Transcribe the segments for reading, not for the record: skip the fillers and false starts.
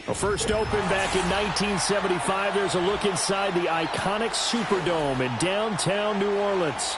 Well, first opened back in 1975. There's a look inside the iconic Superdome in downtown New Orleans.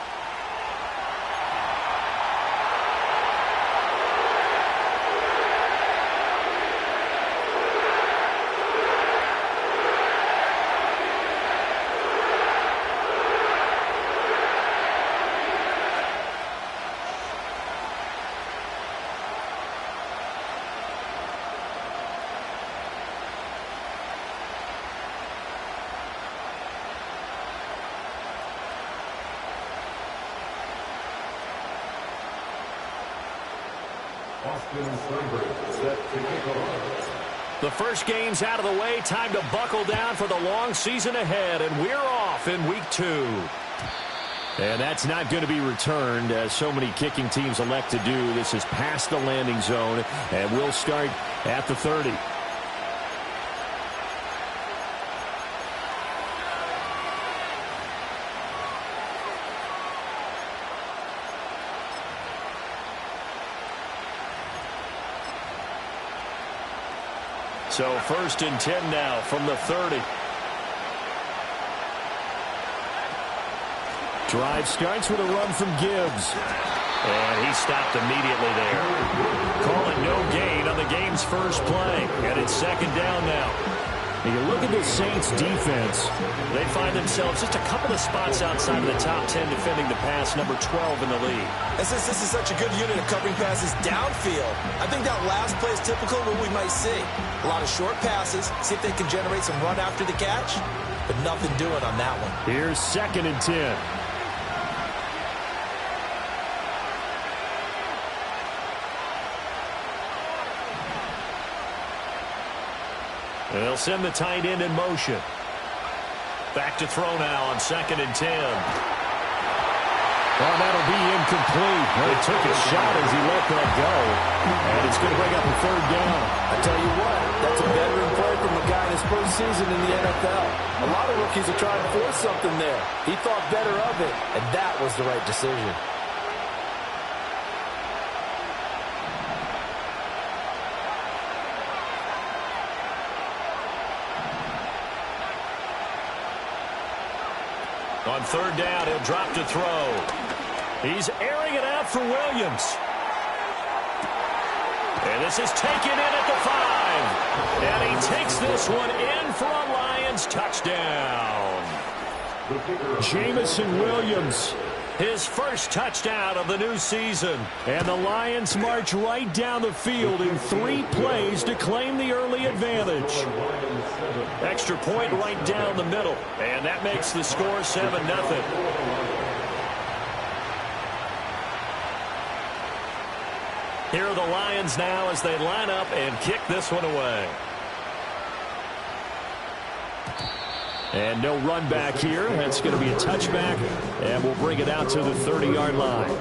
The first game's out of the way. Time to buckle down for the long season ahead, and we're off in week 2. And that's not going to be returned, as so many kicking teams elect to do. This is past the landing zone, and we'll start at the 30. So first and 10 now from the 30. Drive starts with a run from Gibbs. And he stopped immediately there. Calling no gain on the game's first play. And it's second down now. And you look at the Saints defense. They find themselves just a couple of spots outside of the top 10 defending the pass, number 12 in the league. And since this is such a good unit of covering passes downfield, I think that last play is typical of what we might see. A lot of short passes, see if they can generate some run after the catch, but nothing doing on that one. Here's second and 10. And they'll send the tight end in motion. Back to throw now on second and 10. Oh, that'll be incomplete. Well, he took a shot as he let that go. And it's going to bring up a third down. I tell you what, that's a veteran play from a guy in his first season in the NFL. A lot of rookies are trying to force something there. He thought better of it, and that was the right decision. On third down, he'll drop to throw. He's airing it out for Williams. And this is taken in at the 5. And he takes this one in for a Lions touchdown. Jamison Williams, his first touchdown of the new season. And the Lions march right down the field in 3 plays to claim the early advantage. Extra point right down the middle. And that makes the score 7-0. Here are the Lions now as they line up and kick this one away. And no run back here. That's going to be a touchback. And we'll bring it out to the 30-yard line.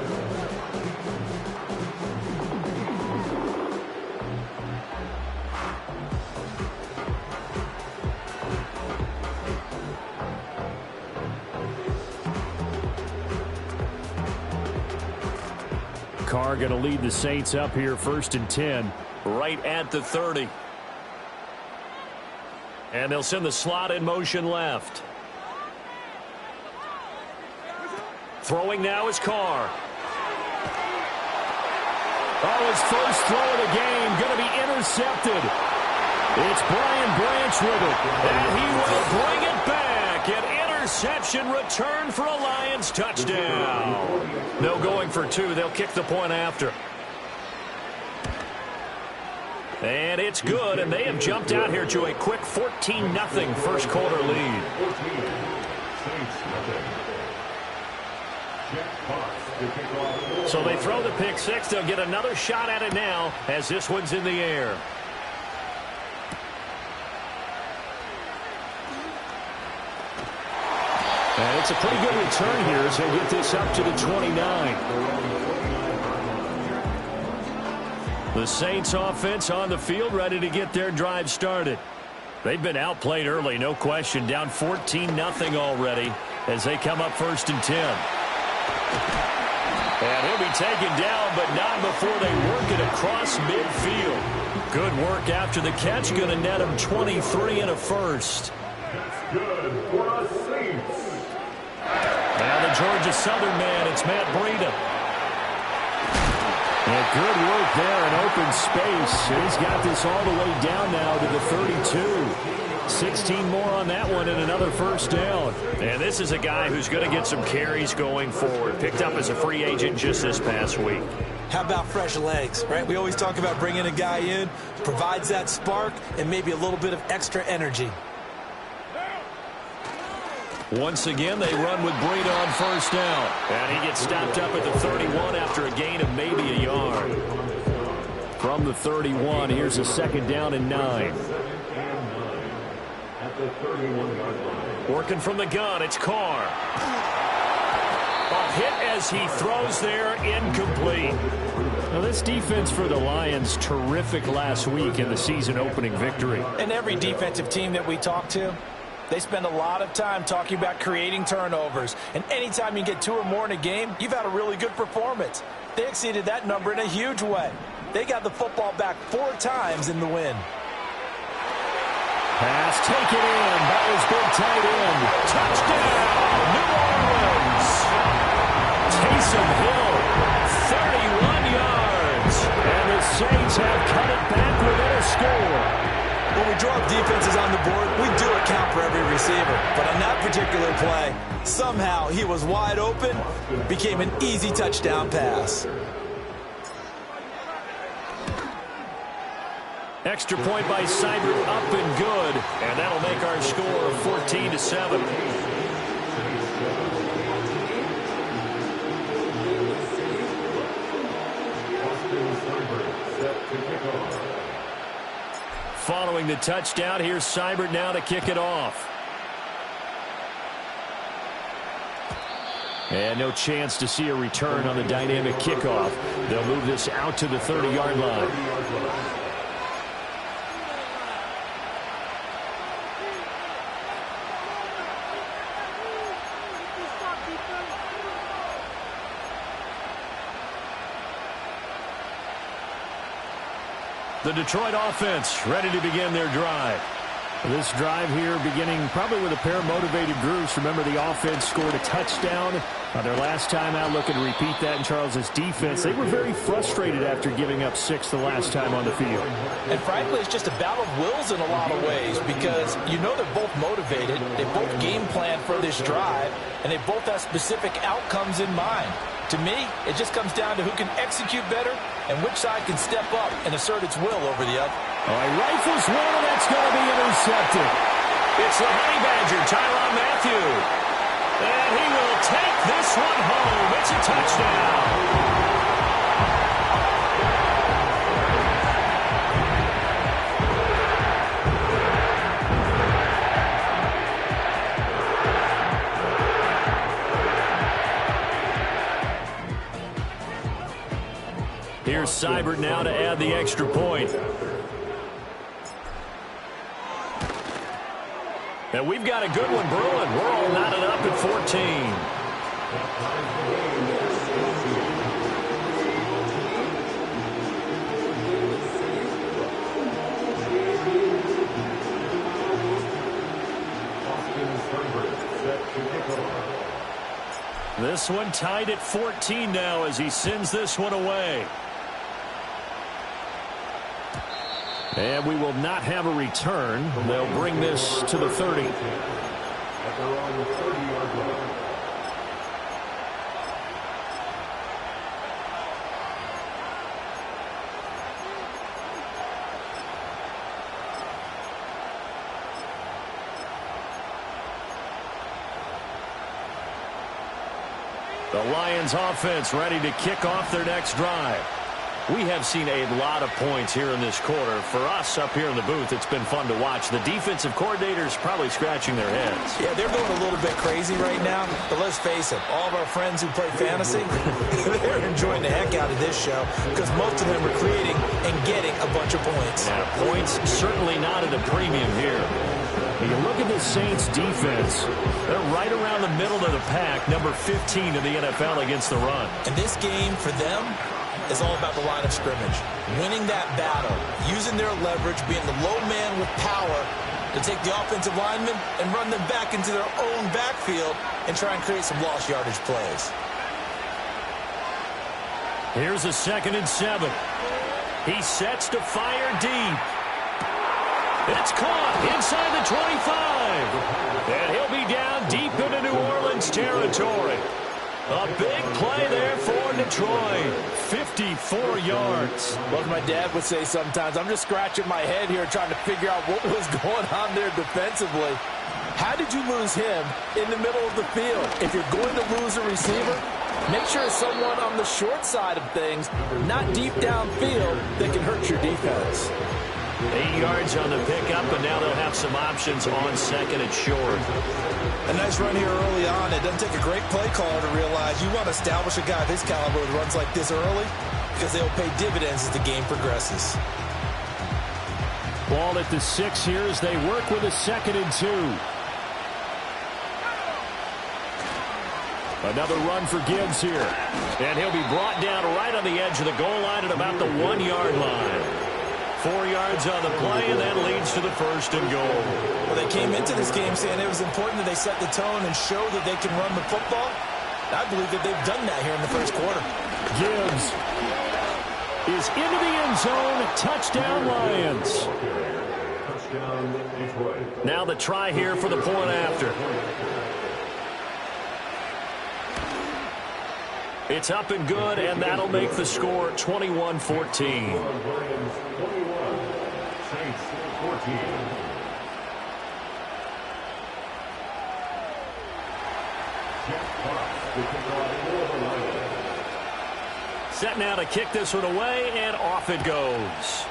Carr going to lead the Saints up here first and 10. Right at the 30. And they'll send the slot in motion left. Throwing now is Carr. Oh, his first throw of the game going to be intercepted. It's Brian Branch with it. And he will bring it back. An interception return for a Lions touchdown. No going for 2. They'll kick the point after. And it's good, and they have jumped out here to a quick 14-0 first quarter lead. So they throw the pick 6. They'll get another shot at it now as this one's in the air. And it's a pretty good return here as they get this up to the 29. The Saints offense on the field ready to get their drive started. They've been outplayed early, no question. Down 14-0 already as they come up first and 10. And he'll be taken down, but not before they work it across midfield. Good work after the catch. Going to net him 23 and a first. Good for the Saints. Now the Georgia Southern man, it's Matt Breida. And good work there in open space. And he's got this all the way down now to the 32. 16 more on that one and another first down. And this is a guy who's going to get some carries going forward. Picked up as a free agent just this past week. How about fresh legs, right? We always talk about bringing a guy in, provides that spark and maybe a little bit of extra energy. Once again, they run with Breida on first down. And he gets stopped up at the 31 after a gain of maybe a yard. From the 31, here's a second down and 9. Working from the gun, it's Carr. A hit as he throws there, incomplete. Now this defense for the Lions, terrific last week in the season opening victory. And every defensive team that we talk to, they spend a lot of time talking about creating turnovers. And anytime you get 2 or more in a game, you've had a really good performance. They exceeded that number in a huge way. They got the football back 4 times in the win. Pass taken in. That was big tight end. Touchdown, New Orleans. Taysom Hill, 31 yards. And the Saints have cut it back within a score. When we draw up defenses on the board, we do account for every receiver. But on that particular play, somehow he was wide open, became an easy touchdown pass. Extra point by Seibert, up and good. And that'll make our score 14-7. Following the touchdown, here's Seibert now to kick it off. And no chance to see a return on the dynamic kickoff. They'll move this out to the 30-yard line. The Detroit offense ready to begin their drive. This drive here beginning probably with a pair of motivated groups. Remember, the offense scored a touchdown on their last time out, looking to repeat that in Charles's defense. They were very frustrated after giving up 6 the last time on the field. And frankly, it's just a battle of wills in a lot of ways because you know they're both motivated. They both game plan for this drive, and they both have specific outcomes in mind. To me, it just comes down to who can execute better and which side can step up and assert its will over the other. He rifles one, and that's going to be intercepted. It's the Honey Badger, Tyrann Mathieu. And he will take this one home. It's a touchdown. Here's Seibert now to add the extra point. And we've got a good one brewing. We're all knotted up at 14. This one tied at 14 now as he sends this one away. And we will not have a return. They'll bring this to the 30. The Lions offense ready to kick off their next drive. We have seen a lot of points here in this quarter. For us up here in the booth, it's been fun to watch. The defensive coordinators probably scratching their heads. Yeah, they're going a little bit crazy right now. But let's face it, all of our friends who play fantasy, they're enjoying the heck out of this show because most of them are creating and getting a bunch of points. Yeah, points certainly not at a premium here. You look at the Saints defense. They're right around the middle of the pack, number 15 in the NFL against the run. And this game for them is all about the line of scrimmage. Winning that battle, using their leverage, being the low man with power to take the offensive linemen and run them back into their own backfield and try and create some lost yardage plays. Here's a 2nd and 7. He sets to fire deep. It's caught inside the 25. And he'll be down deep into New Orleans territory. A big play there for Detroit. 54 yards. Well, as my dad would say sometimes, I'm just scratching my head here trying to figure out what was going on there defensively. How did you lose him in the middle of the field? If you're going to lose a receiver, make sure it's someone on the short side of things, not deep downfield, that can hurt your defense. 8 yards on the pickup, and now they'll have some options on 2nd and short. A nice run here early on. It doesn't take a great play caller to realize you want to establish a guy of his caliber with runs like this early because they'll pay dividends as the game progresses. Ball at the 6 here as they work with a 2nd and 2. Another run for Gibbs here. And he'll be brought down right on the edge of the goal line at about the 1-yard line. 4 yards on the play, and that leads to the 1st and goal. Well, they came into this game saying it was important that they set the tone and show that they can run the football. I believe that they've done that here in the first quarter. Gibbs is into the end zone. Touchdown, Lions. Touchdown, Detroit. Now the try here for the point after. It's up and good, and that'll make the score 21-14. Lions 21, Saints 14. Set now to kick this one away, and off it goes.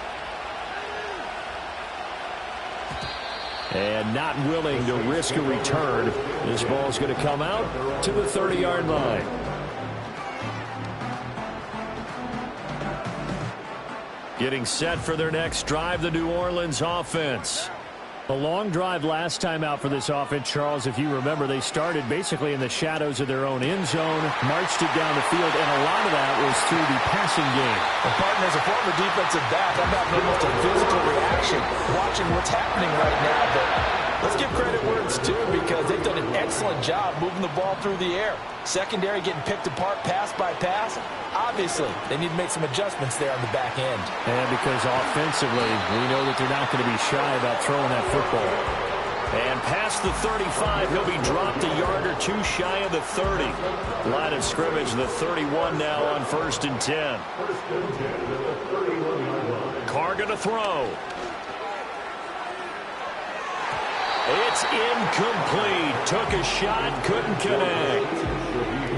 And not willing to risk a return. This ball's going to come out to the 30-yard line. Getting set for their next drive, the New Orleans offense. A long drive last time out for this offense, Charles. If you remember, they started basically in the shadows of their own end zone, marched it down the field, and a lot of that was through the passing game. Well, partner, as a former defensive back, I'm having almost a physical reaction watching what's happening right now. But let's give credit where it's due because they've done an excellent job moving the ball through the air. Secondary getting picked apart pass by pass. Obviously, they need to make some adjustments there on the back end. And because offensively, we know that they're not going to be shy about throwing that football. And past the 35, he'll be dropped a yard or two shy of the 30. Line of scrimmage, the 31 now on 1st and 10. Carr going to throw. It's incomplete. Took a shot, couldn't connect.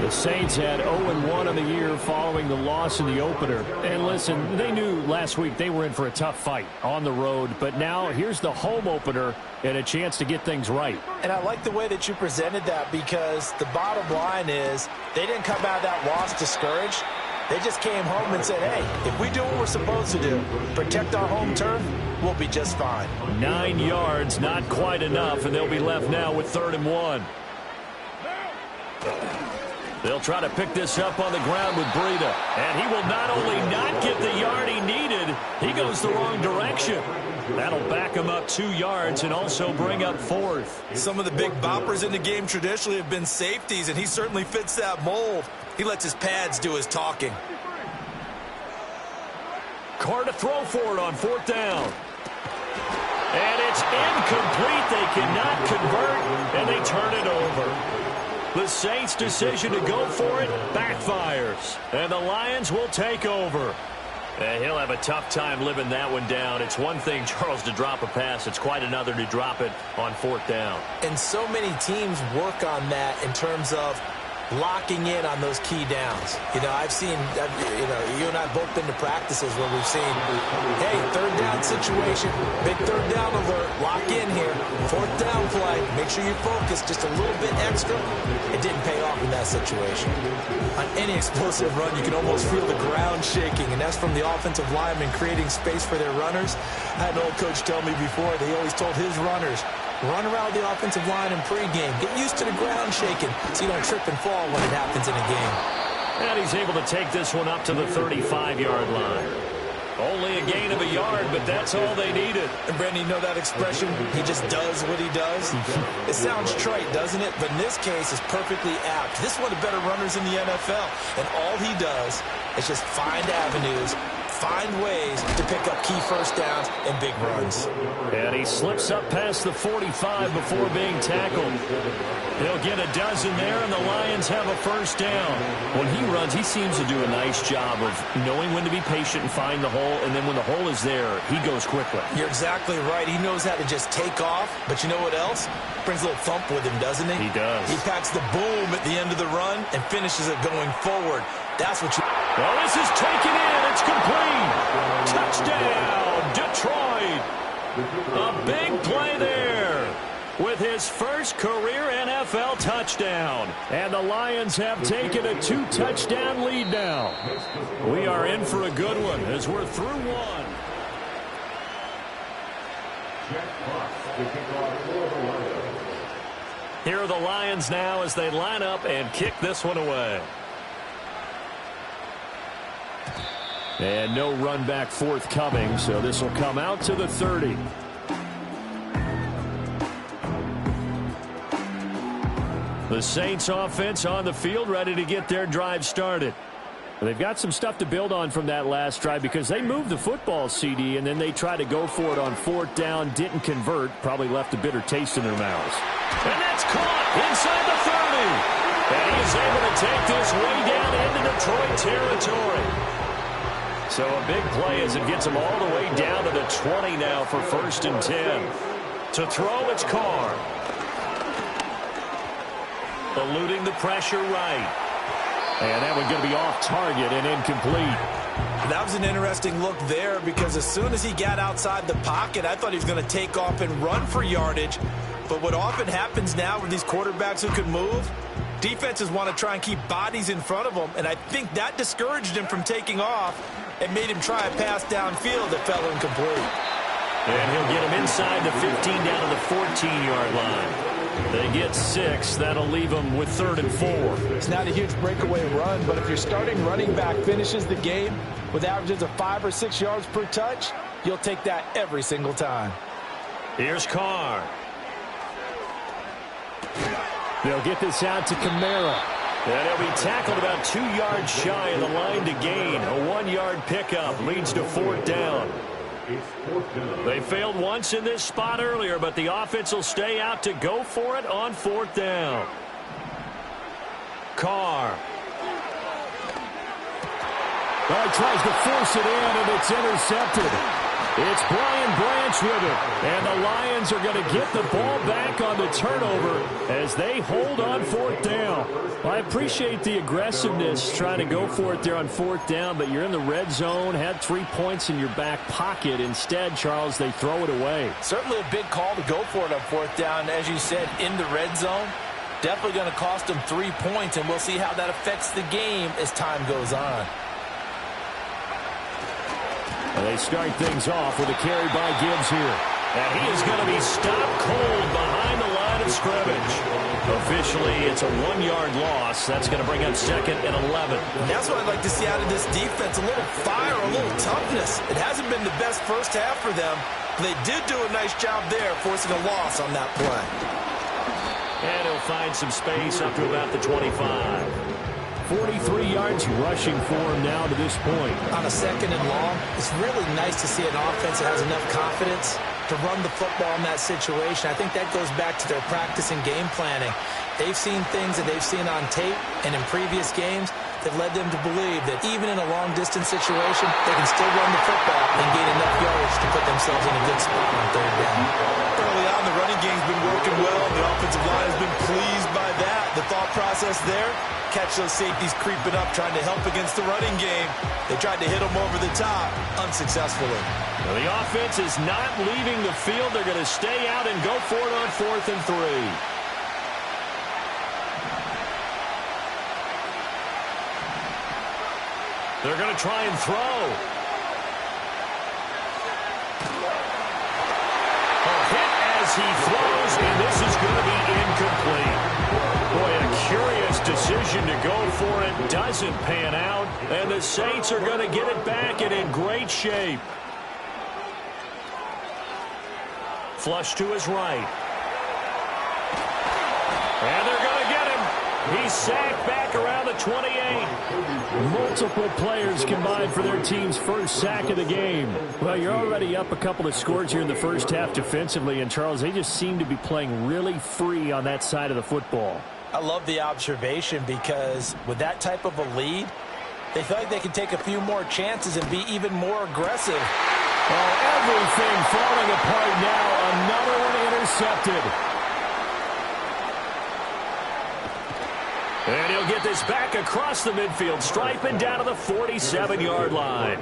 The Saints had 0-1 on the year following the loss in the opener. And listen, they knew last week they were in for a tough fight on the road. But now here's the home opener and a chance to get things right. And I like the way that you presented that because the bottom line is they didn't come out of that loss discouraged. They just came home and said, hey, if we do what we're supposed to do, protect our home turf, we'll be just fine. 9 yards, not quite enough, and they'll be left now with 3rd and 1. They'll try to pick this up on the ground with Breida. And he will not only not get the yard he needed, he goes the wrong direction. That'll back him up 2 yards and also bring up 4th. Some of the big boppers in the game traditionally have been safeties, and he certainly fits that mold. He lets his pads do his talking. Carr to throw for it on 4th down. And it's incomplete. They cannot convert, and they turn it over. The Saints' decision to go for it backfires, and the Lions will take over. And he'll have a tough time living that one down. It's one thing, Charles, to drop a pass. It's quite another to drop it on 4th down. And so many teams work on that in terms of locking in on those key downs. You know, I've seen, you and I have both been to practices where we've seen, hey, 3rd down situation, big 3rd down alert, lock in here, 4th down play, make sure you focus just a little bit extra. It didn't pay off in that situation. On any explosive run, you can almost feel the ground shaking, and that's from the offensive linemen creating space for their runners. I had an old coach tell me before, they always told his runners, Run around the offensive line in pregame. Get used to the ground shaking so you don't trip and fall when it happens in a game. And he's able to take this one up to the 35-yard line. Only a gain of a yard, but that's all they needed. And, Brandon, you know that expression? He just does what he does? It sounds trite, doesn't it? But in this case, it's perfectly apt. This is one of the better runners in the NFL. And all he does is just find avenues, find ways to pick up key first downs and big runs. And he slips up past the 45 before being tackled. He'll get a dozen there, and the Lions have a first down. When he runs, he seems to do a nice job of knowing when to be patient and find the hole, and then when the hole is there, he goes quickly. You're exactly right. He knows how to just take off, but you know what else? Brings a little thump with him, doesn't he? He does. He packs the boom at the end of the run and finishes it going forward. That's what you... Well, this is taken in. It's complete. Touchdown, Detroit. A big play there with his first career NFL touchdown. And the Lions have taken a 2-touchdown lead now. We are in for a good one as we're through one. Here are the Lions now as they line up and kick this one away. And no run back forthcoming, so this will come out to the 30. The Saints offense on the field, ready to get their drive started. They've got some stuff to build on from that last drive because they moved the football, CD, and then they tried to go for it on 4th down, didn't convert, probably left a bitter taste in their mouths. And that's caught inside the 30. And he is able to take this way down into Detroit territory. So a big play as it gets him all the way down to the 20 now for 1st and 10. To throw, it's Carr. Eluding the pressure right. And that one going to be off target and incomplete. That was an interesting look there because as soon as he got outside the pocket, I thought he was going to take off and run for yardage. But what often happens now with these quarterbacks who can move, defenses want to try and keep bodies in front of them, and I think that discouraged him from taking off and made him try a pass downfield that fell incomplete. And he'll get him inside the 15 down to the 14-yard line. They get 6. That'll leave them with 3rd and 4. It's not a huge breakaway run, but if your starting running back finishes the game with averages of 5 or 6 yards per touch, you'll take that every single time. Here's Carr. They'll get this out to Kamara. And he'll be tackled about 2 yards shy of the line to gain. A 1-yard pickup leads to 4th down. They failed once in this spot earlier, but the offense will stay out to go for it on 4th down. Carr. Well, he tries to force it in, and it's intercepted. It's Brian Branch with it. And the Lions are going to get the ball back on the turnover as they hold on 4th down. Well, I appreciate the aggressiveness trying to go for it there on 4th down, but you're in the red zone, had 3 points in your back pocket. Instead, Charles, they throw it away. Certainly a big call to go for it on 4th down, as you said, in the red zone. Definitely going to cost them 3 points, and we'll see how that affects the game as time goes on. And they start things off with a carry by Gibbs here. And he is going to be stopped cold behind the line of scrimmage. Officially, it's a 1-yard loss. That's going to bring up 2nd and 11. And that's what I'd like to see out of this defense, a little fire, a little toughness. It hasn't been the best first half for them, but they did do a nice job there, forcing a loss on that play. And he'll find some space up to about the 25. 43 yards rushing for him now to this point. On a 2nd and long, it's really nice to see an offense that has enough confidence to run the football in that situation. I think that goes back to their practice and game planning. They've seen things that they've seen on tape and in previous games that led them to believe that even in a long-distance situation, they can still run the football and gain enough yardage to put themselves in a good spot on 3rd down. Early on, the running game's been working well. The offensive line has been pleased by that. The thought process there, catch those safeties creeping up, trying to help against the running game. They tried to hit them over the top, unsuccessfully. Well, the offense is not leaving the field. They're going to stay out and go for it on 4th and 3. They're going to try and throw. A hit as as he throws, and this is going to be incomplete. Boy, a curious decision to go for it. Doesn't pan out, and the Saints are going to get it back and in great shape. Flush to his right. And they're going to get him. He's sacked back around the 28. Multiple players combined for their team's first sack of the game. Well, you're already up a couple of scores here in the first half defensively, and Charles, they just seem to be playing really free on that side of the football. I love the observation because with that type of a lead, they feel like they can take a few more chances and be even more aggressive. Oh, everything falling apart now. Another one intercepted. And he'll get this back across the midfield stripe and down to the 47-yard line.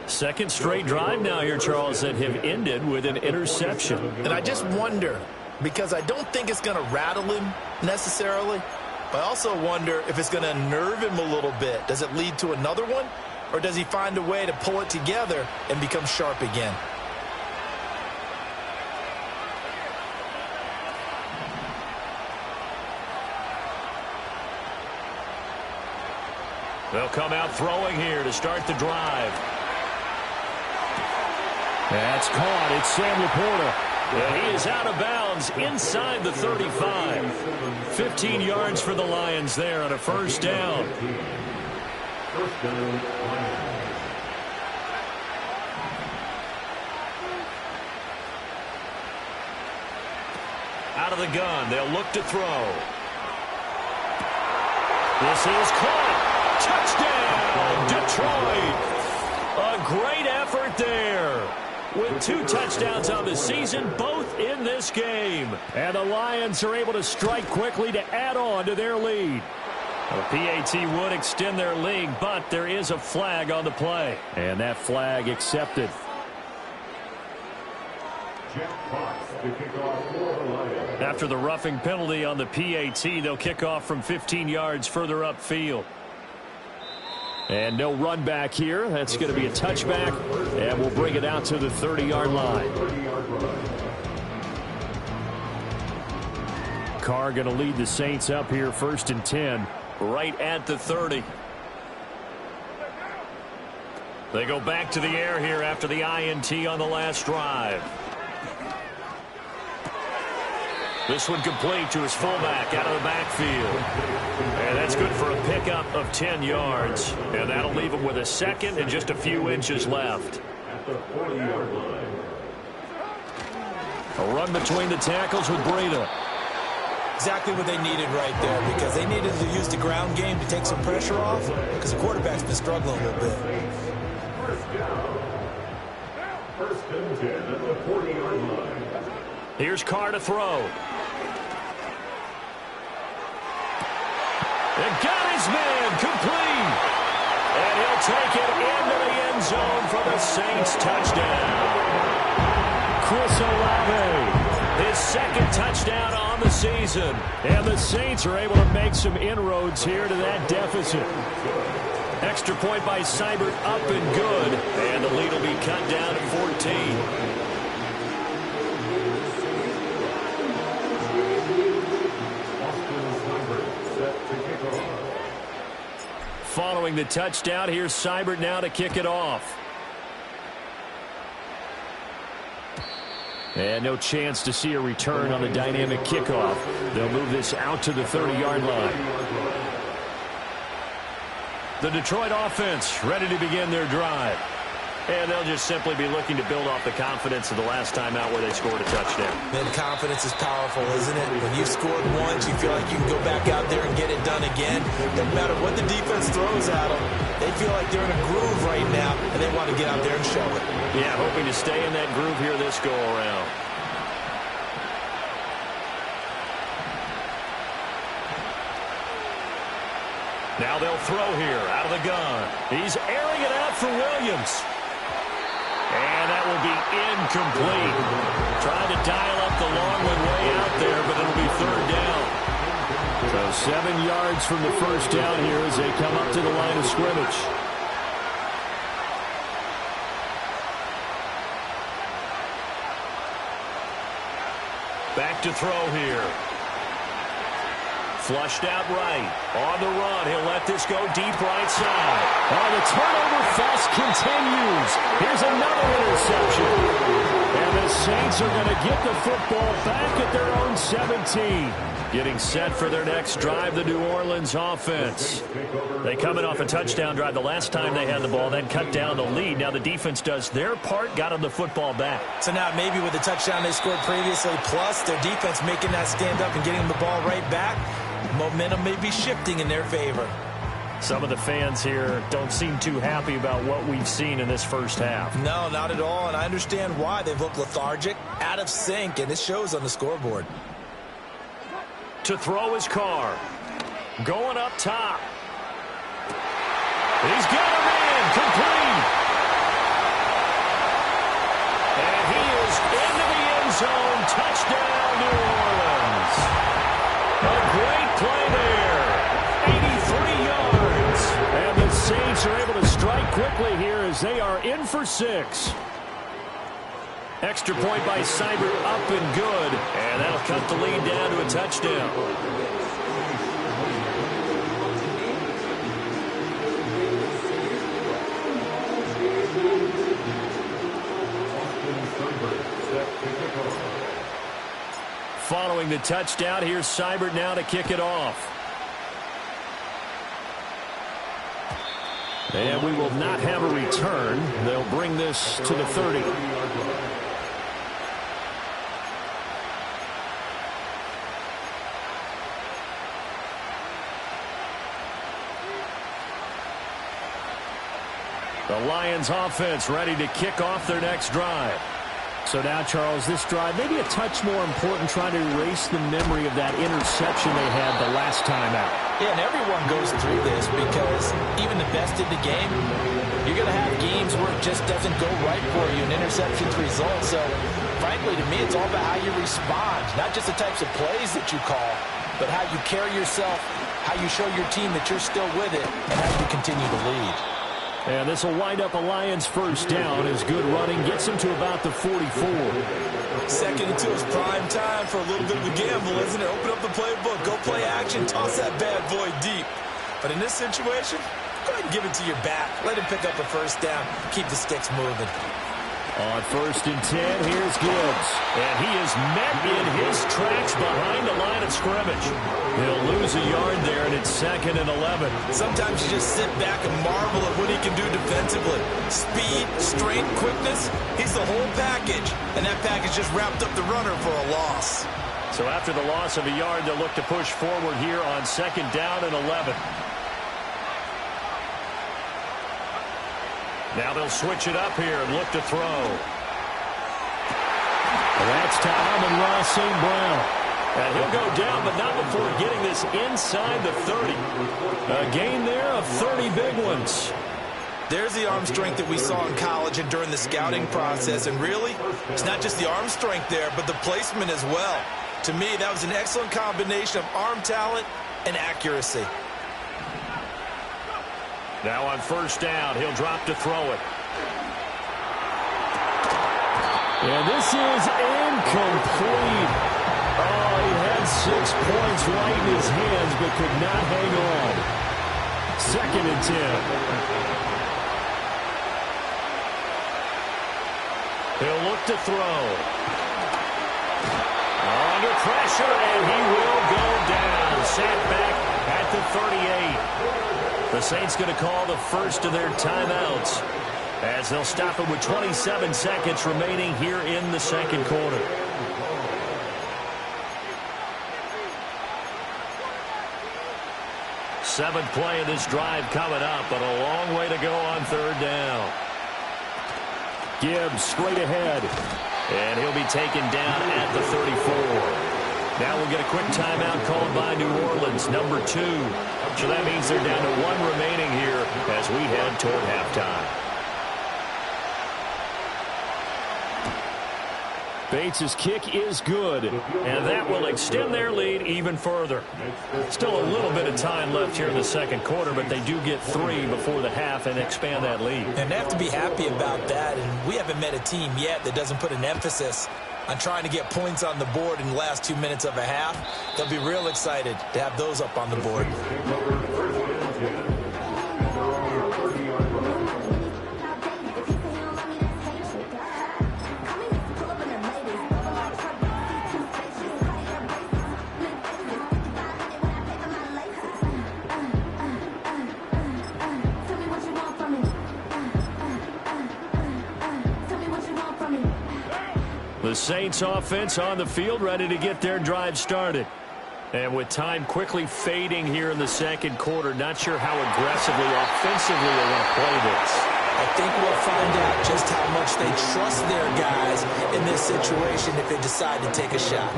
Second straight drive now here, Charles, that have ended with an interception. And I just wonder, because I don't think it's going to rattle him necessarily, but I also wonder if it's going to unnerve him a little bit. Does it lead to another one? Or does he find a way to pull it together and become sharp again? They'll come out throwing here to start the drive. That's caught. It's Sam Laporta. And he is out of bounds inside the 35. 15 yards for the Lions there on a first down. First down, Lions. Out of the gun, they'll look to throw. This is caught. Touchdown, Detroit. A great effort there. With 2 touchdowns on the season, both in this game. And the Lions are able to strike quickly to add on to their lead. The PAT would extend their lead, but there is a flag on the play. And that flag accepted. Jack Fox to kick off for the Lions. After the roughing penalty on the PAT, they'll kick off from 15 yards further upfield. And no run back here. That's going to be a touchback. And we'll bring it out to the 30-yard line. Carr going to lead the Saints up here first and 10. Right at the 30. They go back to the air here after the INT on the last drive. This one complete to his fullback out of the backfield. And that's good for a pickup of 10 yards. And that'll leave him with a second and just a few inches left. At the 40-yard line. A run between the tackles with Breida. Exactly what they needed right there, because they needed to use the ground game to take some pressure off, because the quarterback's been struggling a little bit. First down. First and 10 at the 40-yard line. Here's Carr to throw. And got his man complete. And he'll take it into the end zone for the Saints touchdown. Chris Olave. His second touchdown on the season. And the Saints are able to make some inroads here to that deficit. Extra point by Seibert up and good. And the lead will be cut down to 14. Following the touchdown, here's Seibert now to kick it off. And no chance to see a return on the dynamic kickoff. They'll move this out to the 30-yard line. The Detroit offense ready to begin their drive. And they'll just simply be looking to build off the confidence of the last time out where they scored a touchdown. Man, confidence is powerful, isn't it? When you've scored once, you feel like you can go back out there and get it done again. Doesn't matter what the defense throws at them. They feel like they're in a groove right now, and they want to get out there and show it. Yeah, hoping to stay in that groove here this go-around. Now they'll throw here out of the gun. He's airing it out for Williams. And that will be incomplete. Trying to dial up the long one way out there, but it'll be third down. So 7 yards from the first down here as they come up to the line of scrimmage. Back to throw here. Flushed out right. On the run. He'll let this go deep right side. Oh, the turnover fest continues. Here's another interception. And the Saints are going to get the football back at their own 17. Getting set for their next drive, the New Orleans offense. They come in off a touchdown drive the last time they had the ball, then cut down the lead. Now the defense does their part, got them the football back. So now maybe with the touchdown they scored previously, plus their defense making that stand up and getting the ball right back, momentum may be shifting in their favor. Some of the fans here don't seem too happy about what we've seen in this first half. No, not at all, and I understand why. They've looked lethargic, out of sync, and it shows on the scoreboard. To throw his car. Going up top. He's got him in. Complete. And he is into the end zone. Touchdown, New Orleans. A great play there. 83 yards. And the Saints are able to strike quickly here as they are in for 6. Extra point by Seibert, up and good. And that'll cut the lead down to a touchdown. Following the touchdown, here's Seibert now to kick it off. And we will not have a return. They'll bring this to the 30. The Lions offense ready to kick off their next drive. So now, Charles, this drive maybe a touch more important, trying to erase the memory of that interception they had the last time out. Yeah, and everyone goes through this because even the best in the game, you're going to have games where it just doesn't go right for you, and interceptions result. So, frankly, to me, it's all about how you respond, not just the types of plays that you call, but how you carry yourself, how you show your team that you're still with it, and how you continue to lead. And this will wind up a Lions first down as good running gets him to about the 44. Second and 2 is prime time for a little bit of a gamble, isn't it? Open up the playbook, go play action, toss that bad boy deep. But in this situation, go ahead and give it to your back. Let him pick up a first down. Keep the sticks moving. On 1st and 10, here's Gibbs. And he is met in his tracks behind the line of scrimmage. He'll lose a yard there, and it's 2nd and 11. Sometimes you just sit back and marvel at what he can do defensively. Speed, strength, quickness, he's the whole package. And that package just wrapped up the runner for a loss. So after the loss of a yard, they'll look to push forward here on 2nd down and 11. Now they'll switch it up here and look to throw. That's to Amon-Ra St. Brown. And he'll go down, but not before getting this inside the 30. A gain there of 30 big ones. There's the arm strength that we saw in college and during the scouting process. And really, it's not just the arm strength there, but the placement as well. To me, that was an excellent combination of arm talent and accuracy. Now on 1st down, he'll drop to throw it. And this is incomplete. Oh, he had 6 points right in his hands, but could not hang on. 2nd and 10. He'll look to throw. Under pressure, and he will go down. Sat back at the 38. The Saints going to call the first of their timeouts as they'll stop it with 27 seconds remaining here in the second quarter. Seventh play of this drive coming up, but a long way to go on 3rd down. Gibbs straight ahead. And he'll be taken down at the 34. Now we'll get a quick timeout called by New Orleans, number 2. So that means they're down to 1 remaining here as we head toward halftime. Bates' kick is good. And that will extend their lead even further. Still a little bit of time left here in the second quarter, but they do get 3 before the half and expand that lead. And they have to be happy about that. And we haven't met a team yet that doesn't put an emphasis on trying to get points on the board in the last 2 minutes of a half. They'll be real excited to have those up on the board. The Saints offense on the field, ready to get their drive started. And with time quickly fading here in the second quarter, not sure how aggressively, offensively they want to play this. I think we'll find out just how much they trust their guys in this situation if they decide to take a shot.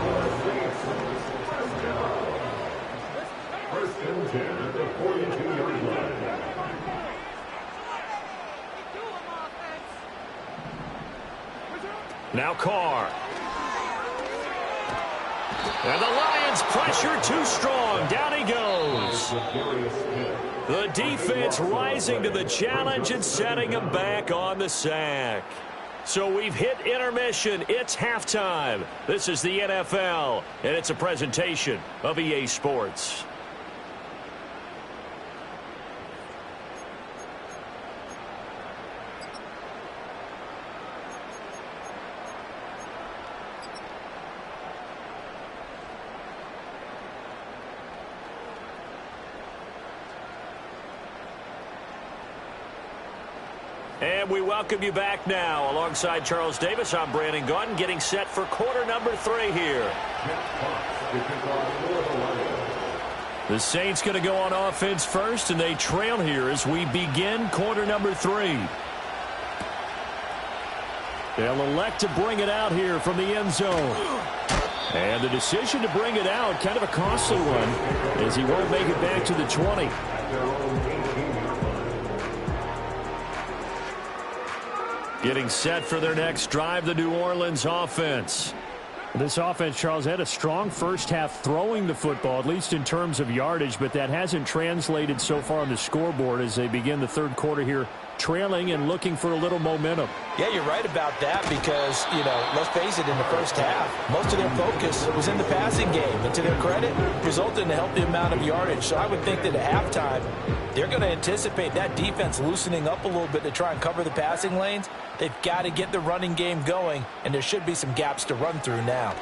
First and 10 at the 42-yard line. Now Carr. And the Lions pressure too strong. Down he goes. The defense rising to the challenge and setting him back on the sack. So we've hit intermission. It's halftime. This is the NFL, and it's a presentation of EA Sports. And we welcome you back now. Alongside Charles Davis, I'm Brandon Gaudin, getting set for quarter number 3 here. The Saints going to go on offense first, and they trail here as we begin quarter number 3. They'll elect to bring it out here from the end zone. And the decision to bring it out, kind of a costly one, as he won't make it back to the 20. Getting set for their next drive, the New Orleans offense. This offense, Charles, had a strong first half throwing the football, at least in terms of yardage, but that hasn't translated so far on the scoreboard as they begin the third quarter here, trailing and looking for a little momentum. Yeah, you're right about that because, let's face it, in the first half, most of their focus was in the passing game. And to their credit, resulted in a healthy amount of yardage. So I would think that at halftime, they're going to anticipate that defense loosening up a little bit to try and cover the passing lanes. They've got to get the running game going, and there should be some gaps to run through now.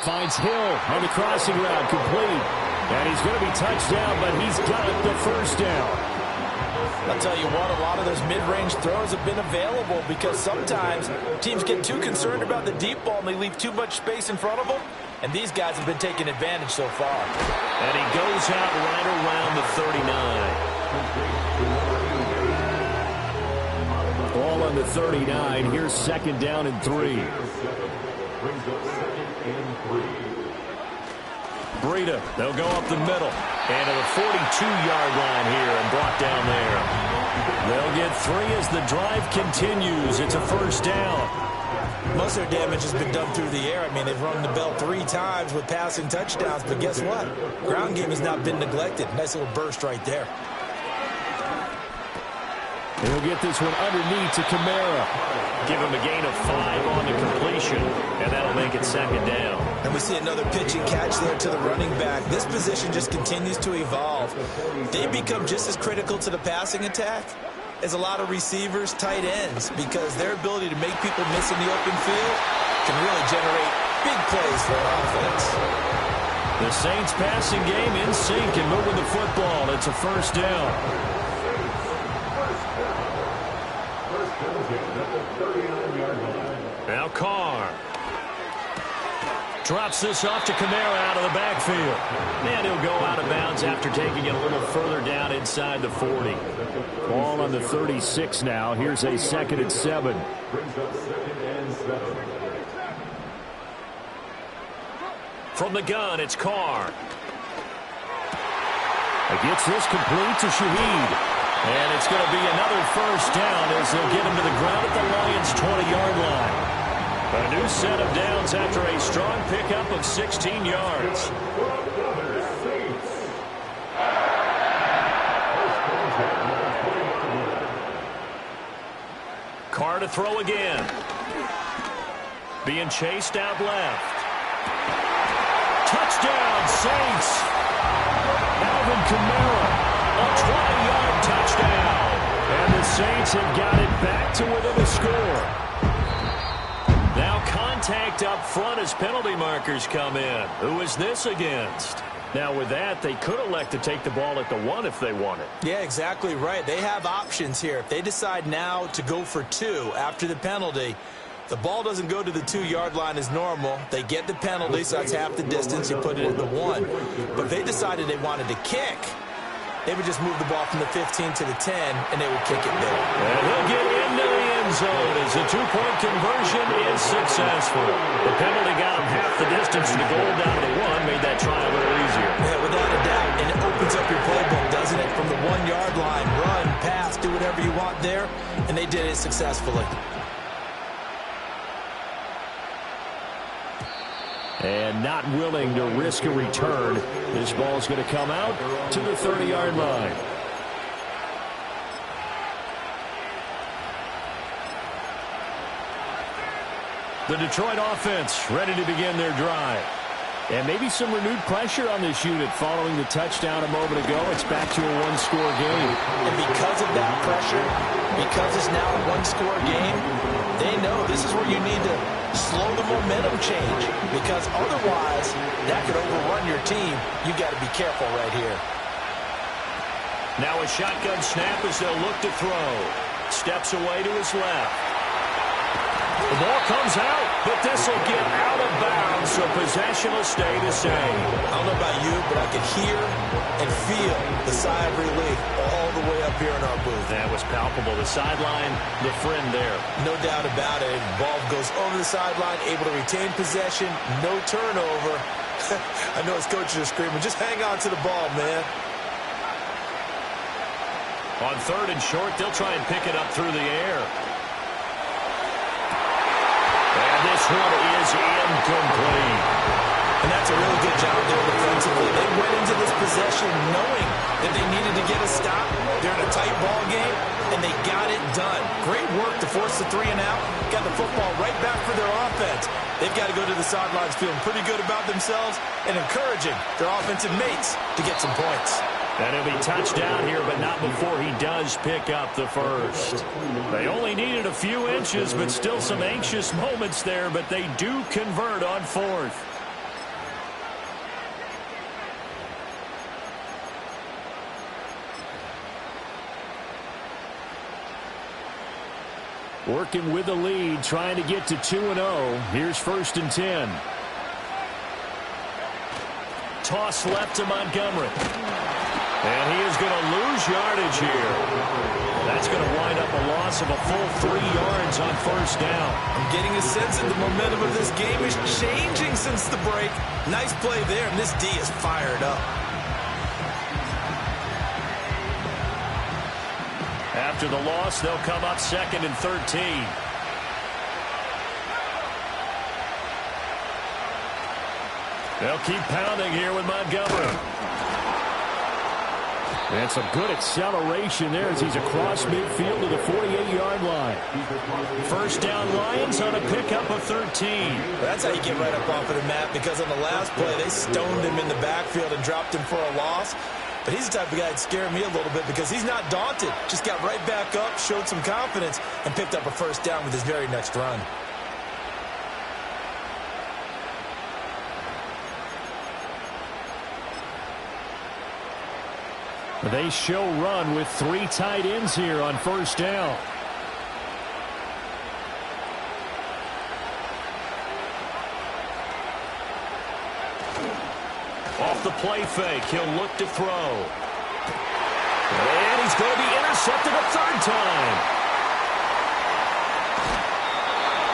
Finds Hill on the crossing route, complete. And he's going to be touched down, but he's got the first down. I'll tell you what, a lot of those mid-range throws have been available because sometimes teams get too concerned about the deep ball and they leave too much space in front of them. And these guys have been taking advantage so far. And he goes out right around the 39. Ball on the 39. Here's second down and 3. Breida, they'll go up the middle. And to the 42-yard line here and brought down there. They'll get 3 as the drive continues. It's a first down. Most of their damage has been done through the air. I mean, they've rung the bell 3 times with passing touchdowns. But guess what? Ground game has not been neglected. Nice little burst right there. He'll get this one underneath to Kamara. Give him a gain of 5 on the completion, and that'll make it second down. And we see another pitch and catch there to the running back. This position just continues to evolve. They become just as critical to the passing attack as a lot of receivers, tight ends, because their ability to make people miss in the open field can really generate big plays for our offense. The Saints passing game in sync and moving the football. It's a first down. Now Carr drops this off to Kamara out of the backfield. And he'll go out of bounds after taking it a little further down inside the 40. Ball on the 36 now. Here's a 2nd and 7. From the gun, it's Carr. Gets this complete to Shaheed. And it's going to be another first down as they'll get him to the ground at the Lions' 20-yard line. A new set of downs after a strong pickup of 16 yards. Carr to throw again. being chased out left. Touchdown, Saints. Alvin Kamara, a 20-yard touchdown. And the Saints have got it back to within a score. Now contact up front as penalty markers come in. Who is this against? Now with that, they could elect to take the ball at the 1 if they want it. Yeah, exactly right. They have options here. If they decide now to go for 2 after the penalty, the ball doesn't go to the 2-yard line as normal. They get the penalty, so that's half the distance. You put it at the 1. But if they decided they wanted to kick, they would just move the ball from the 15 to the 10, and they would kick it there. And he'll get into the end zone as the 2-point conversion is successful. The penalty got him half the distance to the goal down to the 1, made that try a little easier. Yeah, without a doubt. And it opens up your playbook, doesn't it? From the 1-yard line, run, pass, do whatever you want there. And they did it successfully. And not willing to risk a return. This ball's going to come out to the 30-yard line. The Detroit offense ready to begin their drive. And maybe some renewed pressure on this unit following the touchdown a moment ago. It's back to a 1-score game. And because of that pressure, because it's now a 1-score game, they know this is where you need to slow the momentum change, because otherwise that could overrun your team. You got to be careful right here. Now a shotgun snap as they'll look to throw. Steps away to his left. The ball comes out, but this will get out of bounds, so possession will stay the same. I don't know about you, but I could hear and feel the sigh of relief all the way up here in our booth. That was palpable. The sideline, the friend there. No doubt about it. Ball goes over the sideline, able to retain possession, no turnover. I know his coaches are screaming, just hang on to the ball, man. On 3rd and short, they'll try and pick it up through the air. And this one is incomplete. And that's a really good job there defensively. They went into this possession knowing that they needed to get a stop. They're in a tight ball game, and they got it done. Great work to force the 3 and out. Got the football right back for their offense. They've got to go to the sidelines feeling pretty good about themselves and encouraging their offensive mates to get some points. And he'll be touched down here, but not before he does pick up the first. They only needed a few inches, but still some anxious moments there, but they do convert on 4th. Working with the lead, trying to get to 2-0. Here's 1st and 10. Toss left to Montgomery. And he is going to lose yardage here. That's going to wind up a loss of a full 3 yards on 1st down. I'm getting a sense that the momentum of this game is changing since the break. Nice play there, and this D is fired up. After the loss, they'll come up 2nd and 13. They'll keep pounding here with Montgomery. And some good acceleration there as he's across midfield to the 48-yard line. 1st down Lions on a pickup of 13. That's how you get right up off of the mat, because on the last play, they stoned him in the backfield and dropped him for a loss. But he's the type of guy that scared me a little bit because he's not daunted. Just got right back up, showed some confidence, and picked up a 1st down with his very next run. They show run with 3 tight ends here on 1st down. Off the play fake, he'll look to throw. And he's going to be intercepted a 3rd time.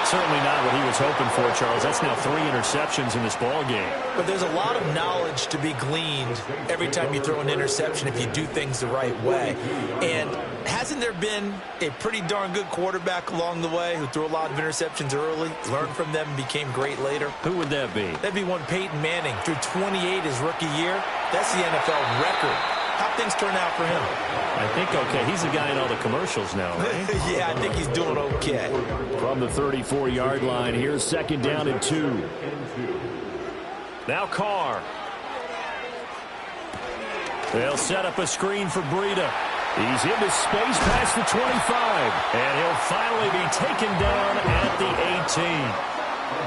Certainly not what he was hoping for, Charles. That's now 3 interceptions in this ball game. But there's a lot of knowledge to be gleaned every time you throw an interception if you do things the right way. And hasn't there been a pretty darn good quarterback along the way who threw a lot of interceptions early, learned from them, and became great later? Who would that be? That'd be one Peyton Manning. Threw 28 his rookie year. That's the NFL record How'd things turn out for him? I think okay. He's the guy in all the commercials now, right? Yeah, I think he's doing okay. From the 34-yard line, here's 2nd down and 2. Now Carr. They'll set up a screen for Breida. He's into space past the 25. And he'll finally be taken down at the 18.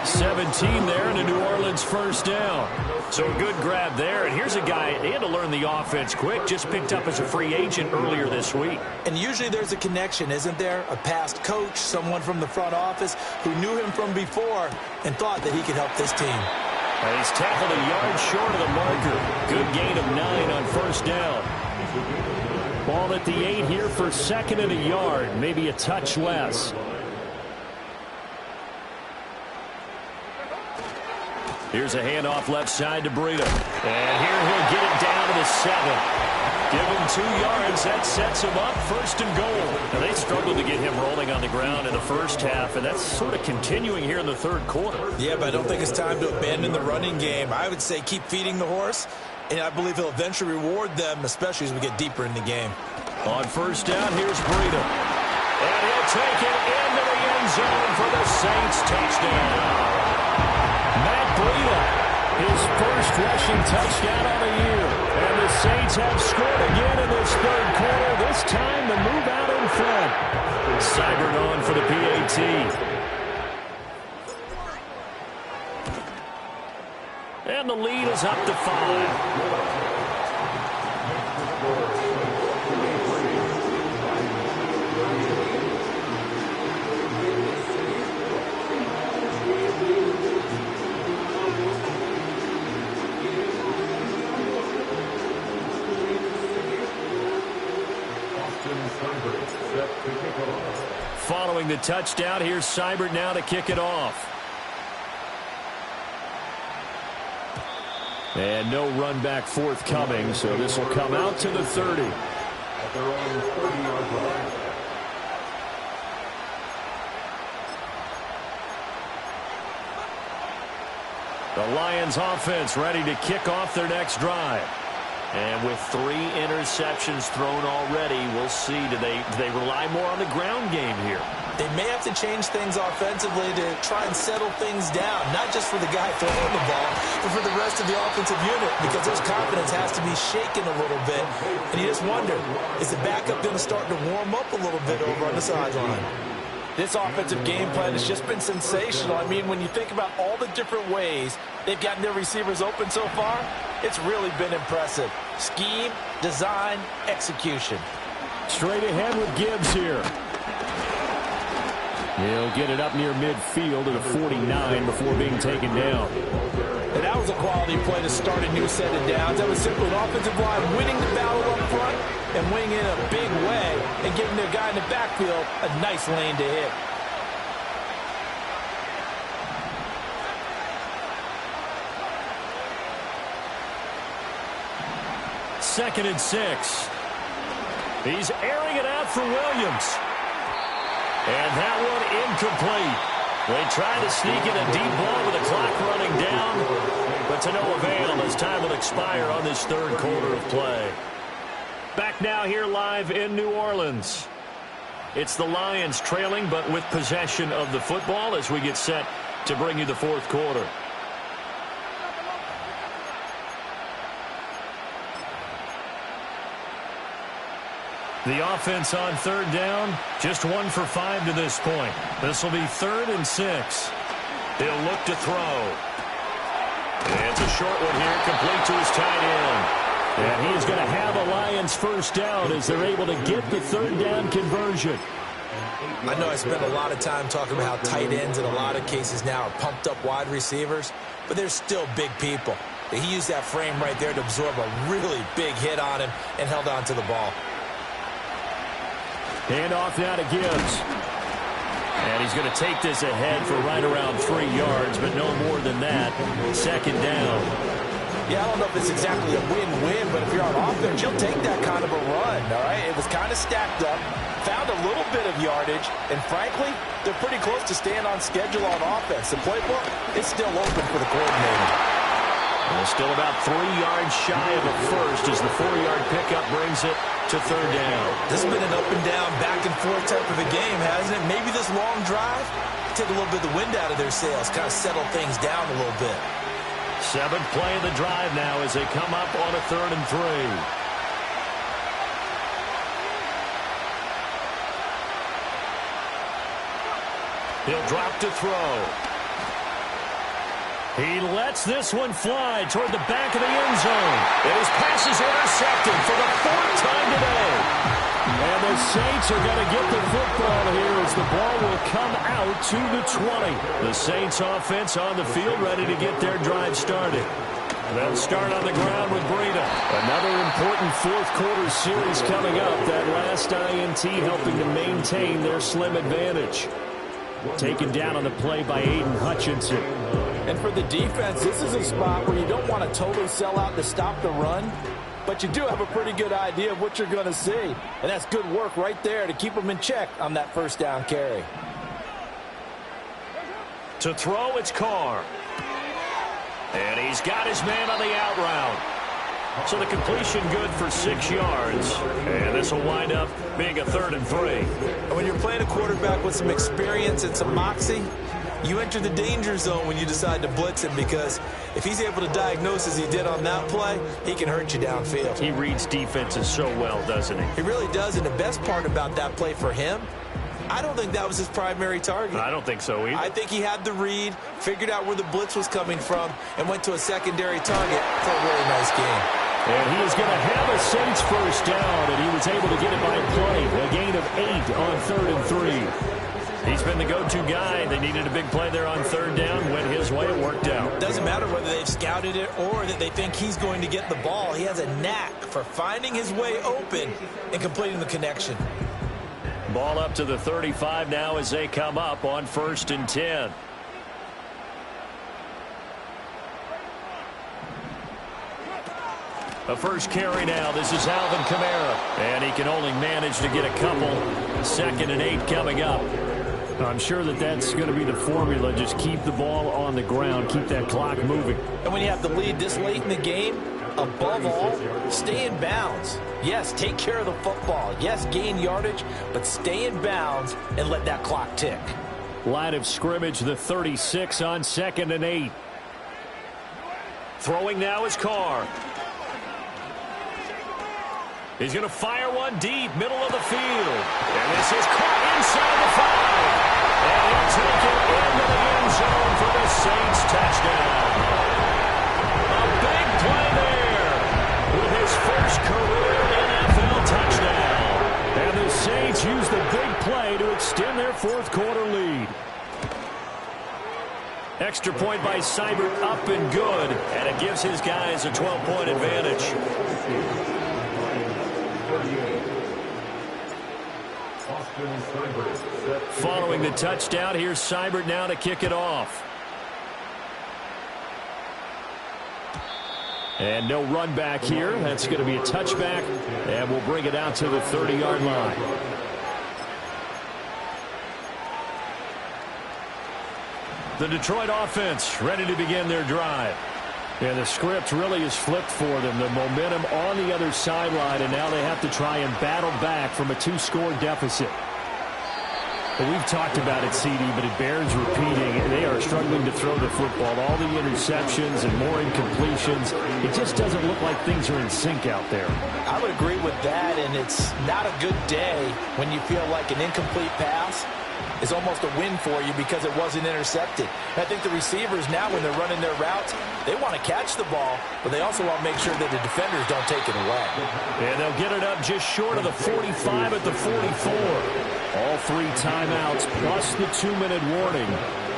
17 there and a New Orleans first down. So a good grab there. And here's a guy, he had to learn the offense quick, just picked up as a free agent earlier this week. And usually there's a connection, isn't there? A past coach, someone from the front office who knew him from before and thought that he could help this team. And he's tackled a yard short of the marker. Good gain of 9 on first down. Ball at the 8 here for 2nd and a yard, maybe a touch less. Here's a handoff left side to Breida. And here he'll get it down to the 7. Give him 2 yards. That sets him up 1st and goal. Now, they struggled to get him rolling on the ground in the first half, and that's sort of continuing here in the 3rd quarter. Yeah, but I don't think it's time to abandon the running game. I would say keep feeding the horse, and I believe he'll eventually reward them, especially as we get deeper in the game. On first down, here's Breida. And he'll take it into the end zone for the Saints touchdown. Breida, his first rushing touchdown on the year. And the Saints have scored again in this 3rd quarter. This time to move out in front. Seibert on for the PAT. And the lead is up to 5. Following the touchdown, here's Seibert now to kick it off. And no run back forthcoming, so this will come out to the 30. At their own 30-yard line. The Lions offense ready to kick off their next drive. And with 3 interceptions thrown already, we'll see. Do they rely more on the ground game here? They may have to change things offensively to try and settle things down, not just for the guy throwing the ball, but for the rest of the offensive unit, because his confidence has to be shaken a little bit. And you just wonder, is the backup going to start to warm up a little bit over on the sideline? This offensive game plan has just been sensational. I mean, when you think about all the different ways they've gotten their receivers open so far, it's really been impressive. Scheme, design, execution. Straight ahead with Gibbs here. He'll get it up near midfield at a 49 before being taken down. And that was a quality play to start a new set of downs. That was simply an offensive line winning the battle up front and winning in a big way and giving their guy in the backfield a nice lane to hit. Second and 6. He's airing it out for Williams. And that one incomplete. They tried to sneak in a deep ball with the clock running down, but to no avail as time will expire on this 3rd quarter of play. Back now here live in New Orleans. It's the Lions trailing, but with possession of the football as we get set to bring you the 4th quarter. The offense on 3rd down, just 1 for 5 to this point. This will be 3rd and 6. He'll look to throw. And it's a short one here, complete to his tight end. And he's going to have a Lions first down as they're able to get the 3rd down conversion. I know I spent a lot of time talking about how tight ends in a lot of cases now are pumped up wide receivers, but they're still big people. He used that frame right there to absorb a really big hit on him and held on to the ball. Hand off now to Gibbs. And he's going to take this ahead for right around 3 yards, but no more than that. 2nd down. Yeah, I don't know if it's exactly a win-win, but if you're on offense, you'll take that kind of a run, all right? It was kind of stacked up, found a little bit of yardage, and frankly, they're pretty close to staying on schedule on offense. The playbook is still open for the coordinator. Well, still about 3 yards shy of a first as the 4-yard pickup brings it to third down. This has been an up and down, back and forth type of a game, hasn't it? Maybe this long drive, take a little bit of the wind out of their sails, kind of settle things down a little bit. 7th play of the drive now as they come up on a 3rd and 3. He'll drop to throw. He lets this one fly toward the back of the end zone. And his pass is intercepted for the 4th time today. And the Saints are going to get the football here as the ball will come out to the 20. The Saints offense on the field ready to get their drive started. They'll start on the ground with Breida. Another important 4th quarter series coming up. That last INT helping to maintain their slim advantage. Taken down on the play by Aiden Hutchinson. And for the defense, this is a spot where you don't want to totally sell out to stop the run, but you do have a pretty good idea of what you're going to see. And that's good work right there to keep them in check on that 1st down carry. To throw, it's Carr. And he's got his man on the out route. So the completion good for 6 yards. And this will wind up being a 3rd and 3. And when you're playing a quarterback with some experience and some moxie, you enter the danger zone when you decide to blitz him, because if he's able to diagnose as he did on that play, he can hurt you downfield. He reads defenses so well, doesn't he? He really does, and the best part about that play for him, I don't think that was his primary target. I don't think so either. I think he had the read, figured out where the blitz was coming from, and went to a secondary target for a really nice game. And he is going to have a Saints 1st down, and he was able to get it by play. A gain of 8 on 3rd and 3. He's been the go-to guy. They needed a big play there on 3rd down. Went his way. It worked out. Doesn't matter whether they've scouted it or that they think he's going to get the ball. He has a knack for finding his way open and completing the connection. Ball up to the 35 now as they come up on 1st and 10. A first carry now. This is Alvin Kamara. And he can only manage to get a couple. 2nd and 8 coming up. I'm sure that that's going to be the formula. Just keep the ball on the ground. Keep that clock moving. And when you have the lead this late in the game, above all, stay in bounds. Yes, take care of the football. Yes, gain yardage, but stay in bounds and let that clock tick. Line of scrimmage, the 36 on 2nd and 8. Throwing now is Carr. He's going to fire one deep, middle of the field. And this is caught inside the 5. And he'll take it into the end zone for the Saints touchdown. A big play there with his first career NFL touchdown. And the Saints use the big play to extend their 4th quarter lead. Extra point by Seibert, up and good. And it gives his guys a 12-point advantage. Following the touchdown, here's Seibert now to kick it off. And no run back here. That's going to be a touchback, and we'll bring it out to the 30-yard line. The Detroit offense ready to begin their drive. And the script really is flipped for them. The momentum on the other sideline, and now they have to try and battle back from a 2-score deficit. Well, we've talked about it, CD, but it bears repeating. They are struggling to throw the football. All the interceptions and more incompletions. It just doesn't look like things are in sync out there. I would agree with that, and it's not a good day when you feel like an incomplete pass is almost a win for you because it wasn't intercepted. And I think the receivers now, when they're running their routes, they want to catch the ball, but they also want to make sure that the defenders don't take it away. And they'll get it up just short of the 45 at the 44. All 3 timeouts plus the 2-minute warning.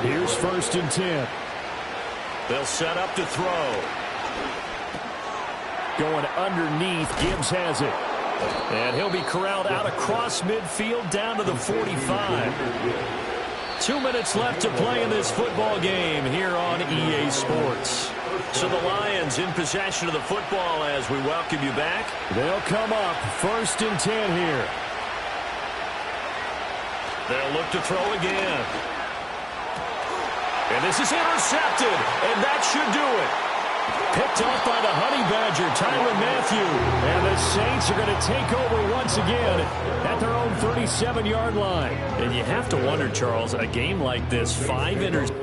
Here's 1st and 10. They'll set up to throw. Going underneath, Gibbs has it. And he'll be corralled out across midfield down to the 45. 2 minutes left to play in this football game here on EA Sports. So the Lions in possession of the football as we welcome you back. They'll come up 1st and 10 here. They'll look to throw again. And this is intercepted, and that should do it. Picked off by the Honey Badger, Tyrann Mathieu. And the Saints are going to take over once again at their own 37-yard line. And you have to wonder, Charles, a game like this, 5 interceptions.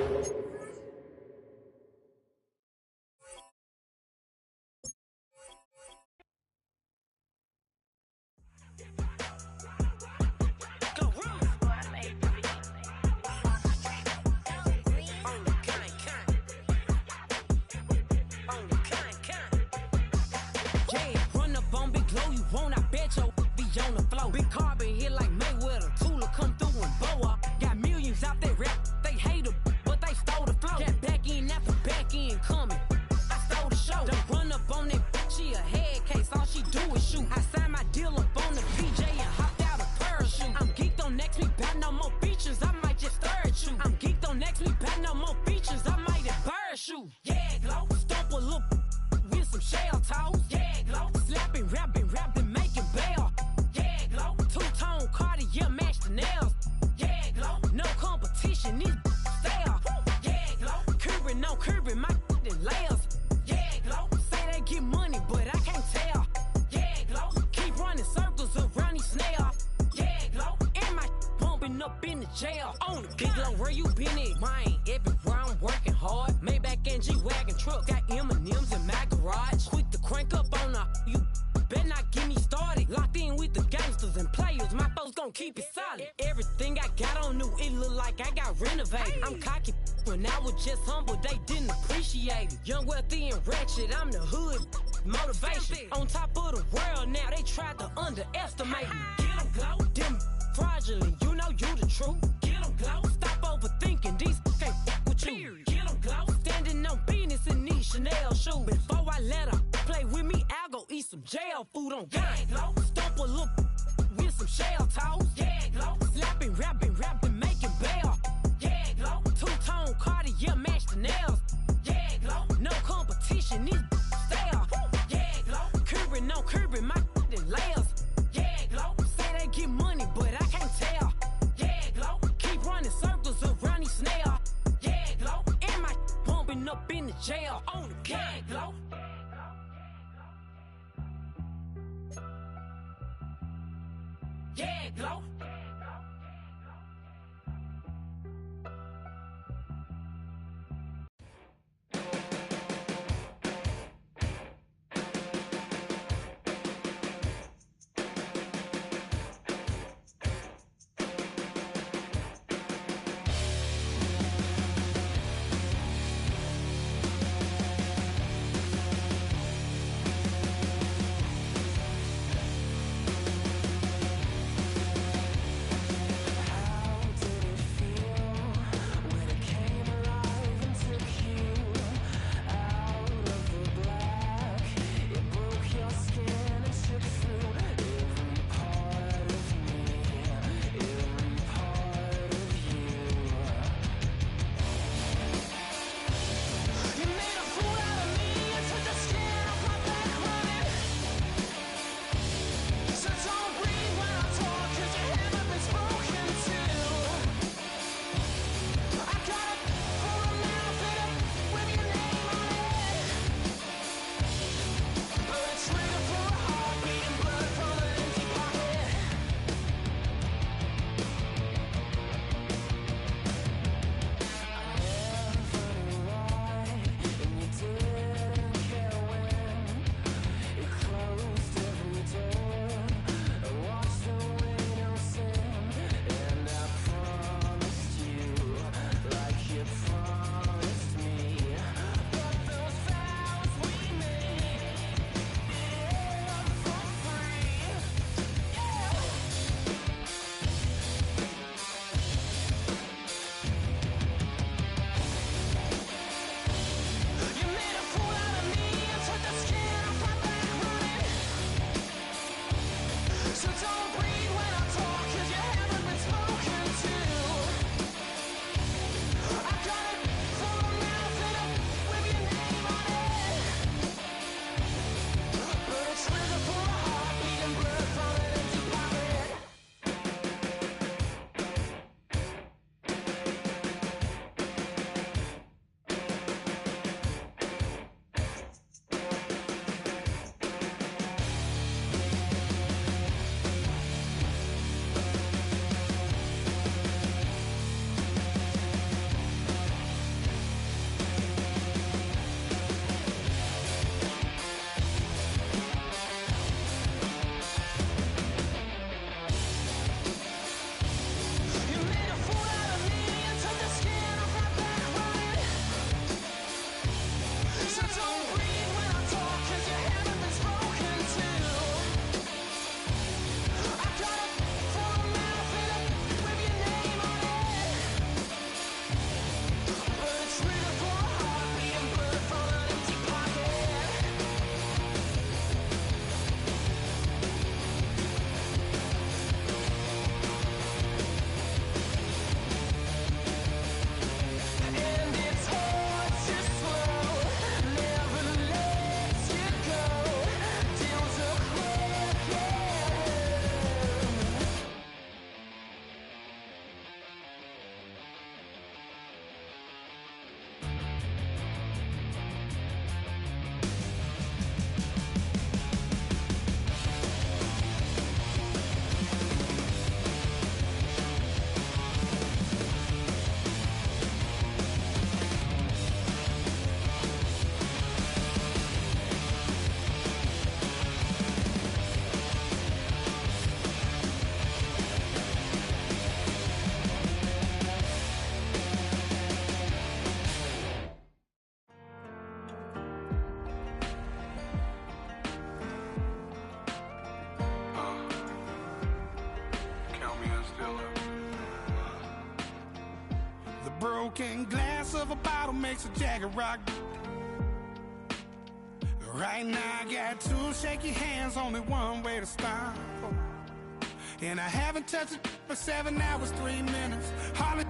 I'm the hood motivation. On top of the world now, they tried to underestimate me. Get them glow, them fraudulent, you know you the truth. Get them glow, stop overthinking, these can't with you. Get them glow, standing on business in these Chanel shoes. Before I let her play with me, I'll go eat some jail food on gang. Stomp a look with some shell toes. Yeah, glow, slapping, rapping, making bail. Yeah, glow, two-tone Cartier match the nails. Yeah, glow, no competition, these stale. Yeah, glow, curbing, no curbing, my layers. Yeah, glow, say they get money, but I can't tell. Yeah, glow, keep running circles around these snails. Yeah, glow, and my bumping up in the jail on the gang, glow. Yeah, glow. broken glass of a bottle makes a jagged rock. Right now I got two shaky hands, only one way to stop. And I haven't touched it for 7 hours, 3 minutes. Hardly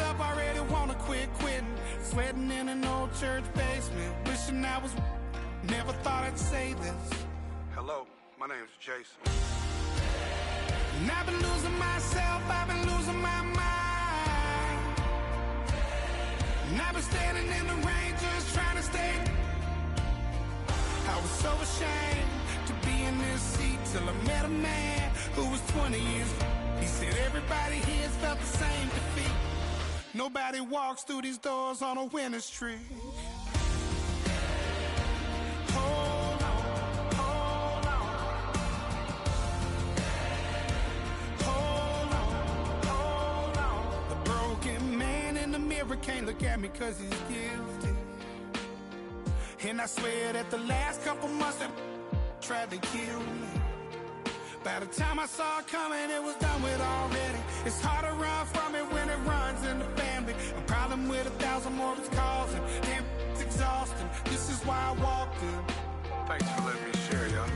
up, already wanna quit quitting. Sweating in an old church basement, wishing I was. Never thought I'd say this. Hello, my name's Jason. And I've been losing myself, I've been losing my mind. And I've been standing in the rain just trying to stay. I was so ashamed to be in this seat till I met a man who was 20 years. He said everybody here's felt the same defeat. Nobody walks through these doors on a winning streak. Hold on, hold on. Hold on, hold on. The broken man in the mirror can't look at me 'cause he's guilty. And I swear that the last couple months that tried to kill me. By the time I saw it coming, it was done with already. It's hard to run from it when it runs in the family. A problem with 1,000 more it's causing. Damn, it's exhausting. This is why I walked in. Thanks for letting me share, y'all.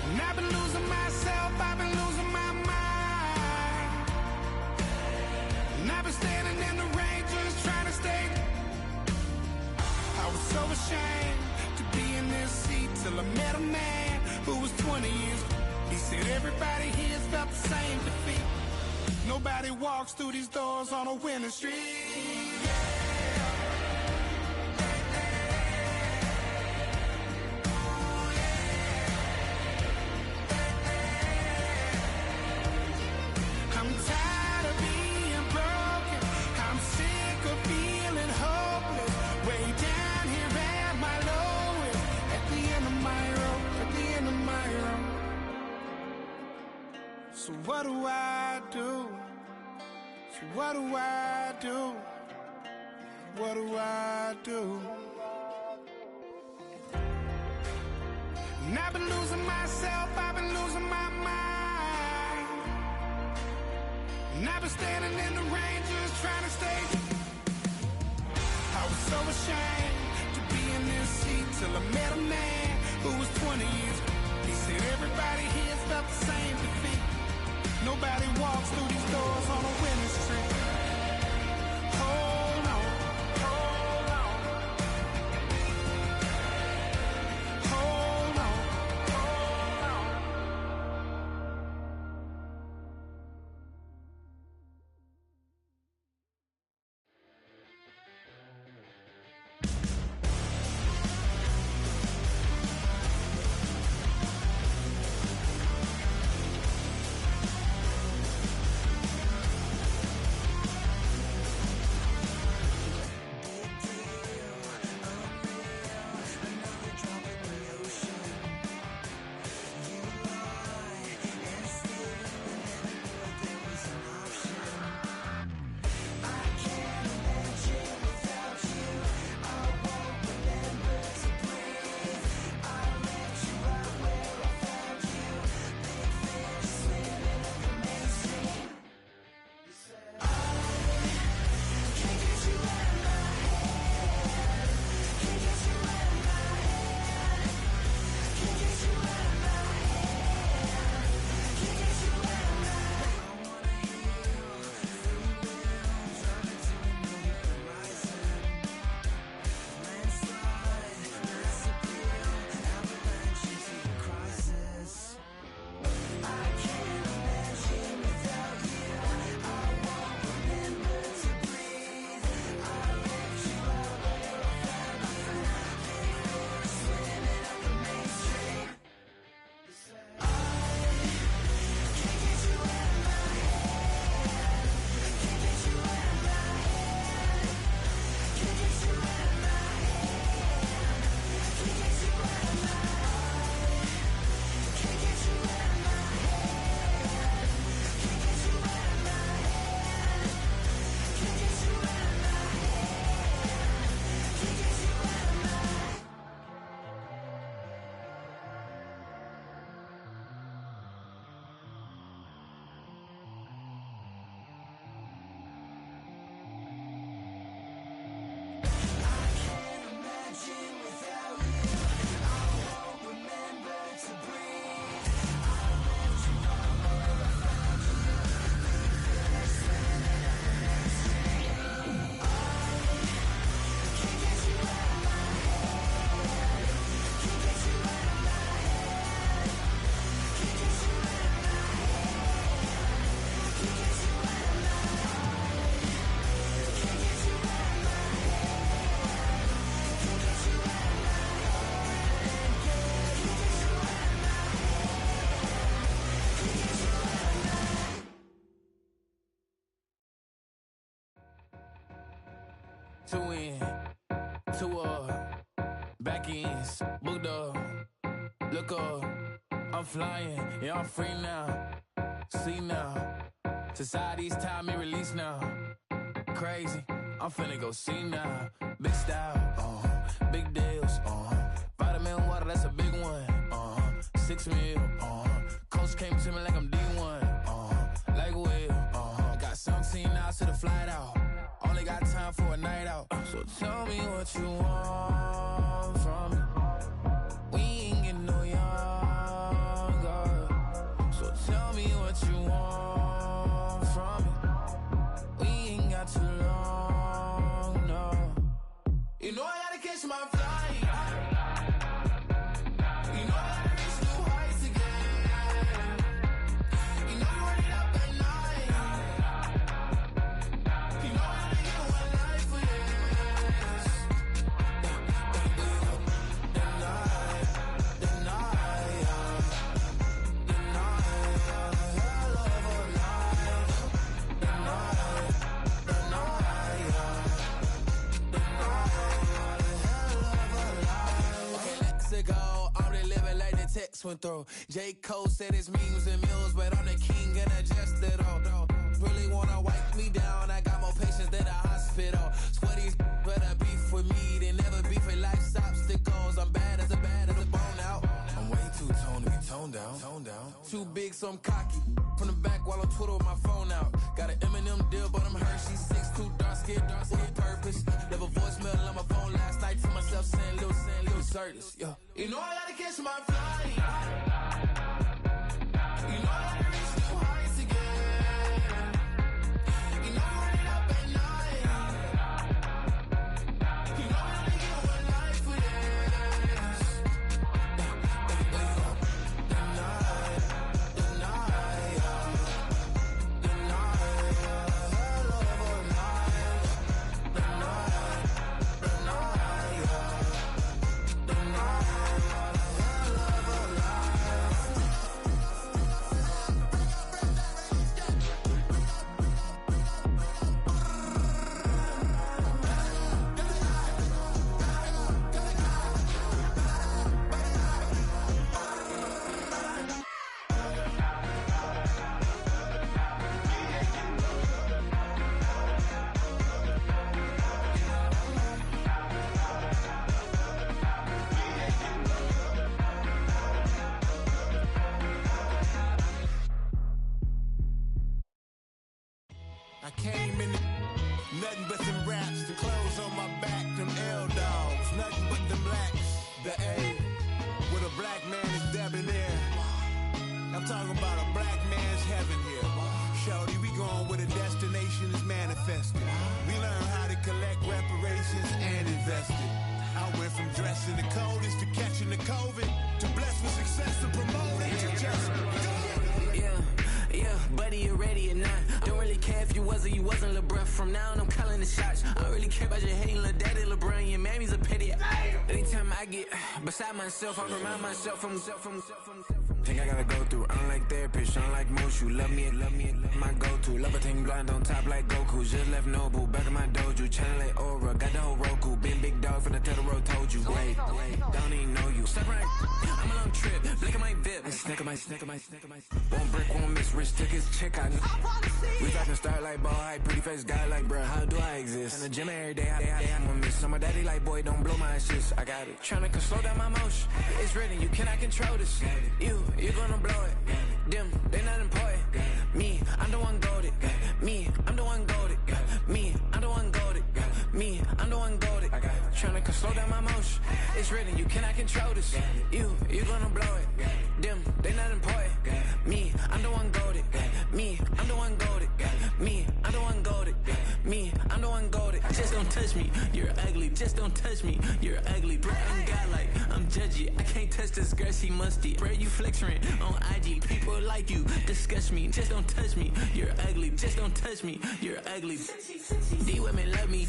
And I've been losing myself, I've been losing my mind. And I've been standing in the rain just trying to stay. I was so ashamed to be in this seat till I met a man who was 20 years. He said everybody here's felt the same defeat. Nobody walks through these doors on a winning streak. I'm tired of being broken. I'm sick of feeling hopeless. Way down here at my lowest. At the end of my rope, at the end of my rope. So what do I do? So what do I do? What do I do? And I've been losing myself, I've been losing my mind. And I've been standing in the rain just trying to stay. I was so ashamed to be in this seat till I met a man who was 20 years. He said everybody here's felt the same defeat. Nobody walks through these doors on a winning streak. Hold on, hold on. Hold on, hold on. Two in, two back ends, booked up. Look up, I'm flying, yeah, I'm free now. See now, society's time me release now. Crazy, I'm finna go see now. Big style, big deals, vitamin water, that's a big one. 6 mil, coach came to me like I'm D1, like Will. I got 17 hours to the flight out. Only got time for a night out. So tell me what you want from me. We ain't getting no younger. So tell me what you want from me. We ain't got too long, no. You know I gotta catch my flight. You know I gotta reach new heights again. You know you run it up at night. You know I gotta get one life for this. Went through. J. Cole said it's memes and mills, but I'm the king and I just it all. Really wanna wipe me down, I got more patience than a hospital. Sweaty better beef with me than never beef with life's obstacles. I'm bad as a bone out. I'm way too toned to be toned down. Too big, so I'm cocky. From the back while I'm Twitter with my phone out. Got an Eminem deal, but I'm Hershey. 6'2", dark skin with purpose. Never voicemail on my phone last night to myself saying little Curtis, yeah. You know I gotta catch my flight. You know I gotta reach new heights again. You know I run it up at night. You know I only get one life for this. I came in nothing but some raps, the clothes on my back, them L-dogs, nothing but them blacks. The A, with a black man is debonair. I'm talking about a black man's heaven here. Shorty, we going where the destination is manifested. We learn how to collect reparations and invest it. I went from dressing the coldest to catching the COVID, to blessed with success to promote it to just go. Yeah, buddy, you ready or not? Don't really care if you was or you wasn't, lil' bruh. From now on, I'm calling the shots. I don't really care about your hating, lil' daddy, LeBron. Your mammy's a pity. Anytime I get beside myself, I remind myself from. Think I gotta go through. I don't like therapist, I don't like most. You love me, my go-to. Love a thing blind on top like Goku. Just left Nobu, back in my dojo. Channel like Aura, got the whole Roku. Been big dog from the Tether Road, told you. Wait, don't even know you. Step right, I'm a long trip. Blink of my VIP. Snicker my. One brick, one miss. Rich tickets, check out. We talking start like ball hype. Pretty face guy like, bruh, how do I exist? In the gym every day, I'm a miss. I'm a daddy like, boy, don't blow my assist. I got it. Tryna slow down my motion. It's written, you cannot control this. You gonna blow it. Them, they not important. Me, I'm the one goated. Me, I'm the one goated. Me, I'm the one goated. Me, I'm the one goated. Tryna slow down my motion. It's written, you cannot control this. You gonna blow it. Them, they not important. Me, I'm the one goated. Me, I'm the one goated. Me, I'm the one goated. Me, I'm the one goated. Just don't touch me, you're ugly. Just don't touch me, you're ugly. Bro, I'm godlike, I'm judgy. I can't touch this girl, she musty. Bro, you flexing on IG. People like you disgust me. Just don't touch me, you're ugly. Just don't touch me, you're ugly. These women love me,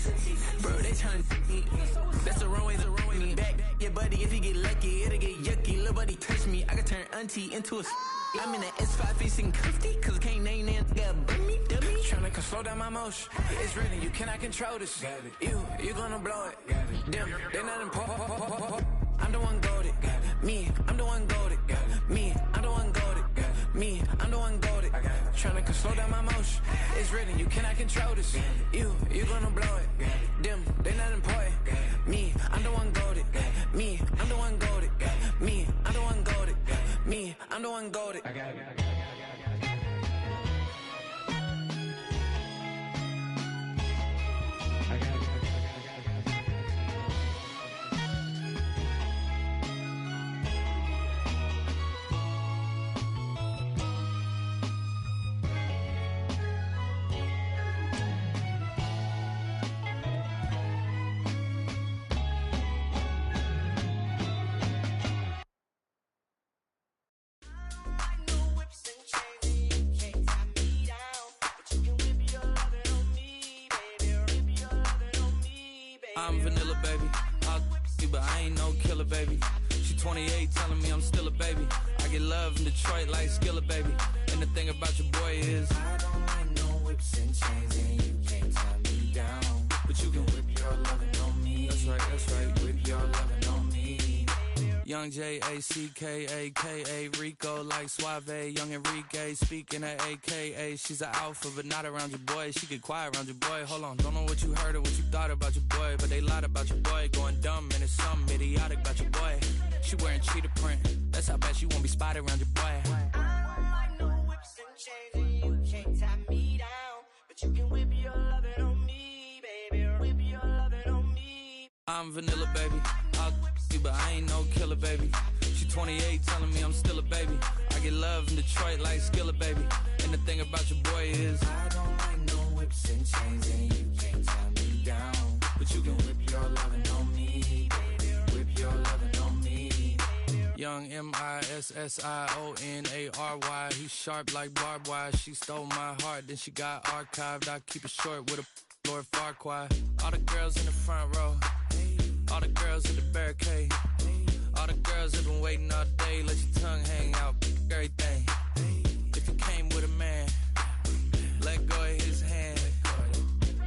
bro, they tryna me. That's the wrong way, Back your buddy, if you get lucky, it'll get yucky. Little buddy touch me, I can turn auntie into a I'm in the S5 facing cuffy, cause I can't name that nigga but me, dummy. Tryna slow down my motion. It's ready, you cannot control this. You gonna blow it. Them, they not important. I'm the one goated. Me, I'm the one goated. Me, I'm the one goated. Me, I'm the one goated. Tryna slow down my motion. It's ready, you cannot control this. You gonna blow it. Them, they not important. Me, I'm the one goated. Me, I'm the one goated. Me, I'm the one goated. Me, I'm the one goated. I'm vanilla, baby. I'll you, but I ain't no killer, baby. She 28, telling me I'm still a baby. I get love in Detroit like Skilla, baby. And the thing about your boy is I don't like no whips and chains, and you can't tie me down. But you can whip your lovin' on me. That's right, whip your lovin' on me. Young J-A-C-K-A-K-A, Rico like Suave, young Enrique, speaking at AKA. She's an alpha, but not around your boy. She get quiet around your boy. Hold on, don't know what you heard or what you thought about your boy, but they lied about your boy. Going dumb, and it's something idiotic about your boy. She wearing cheetah print, that's how bad she won't be spotted around your boy. I don't like no whips and chains, and you can't tie me down. But you can whip your lovin' on me, baby. Whip your lovin' on me. I'm vanilla, baby. I'll you, but I ain't no killer, baby. She 28, telling me I'm still a baby. I get love in Detroit like Skilla, baby. And the thing about your boy is I don't like no whips and chains, and you can't tie me down. But you can whip your lovin' on me, baby. Whip your lovin' on me. Young M-I-S-S-I-O-N-A-R-Y. He's sharp like barbed wire. She stole my heart, then she got archived. I keep it short with a Lord Farquaad. All the girls in the front row, all the girls at the barricade, all the girls have been waiting all day. Let your tongue hang out, everything. If you came with a man, let go of his hand.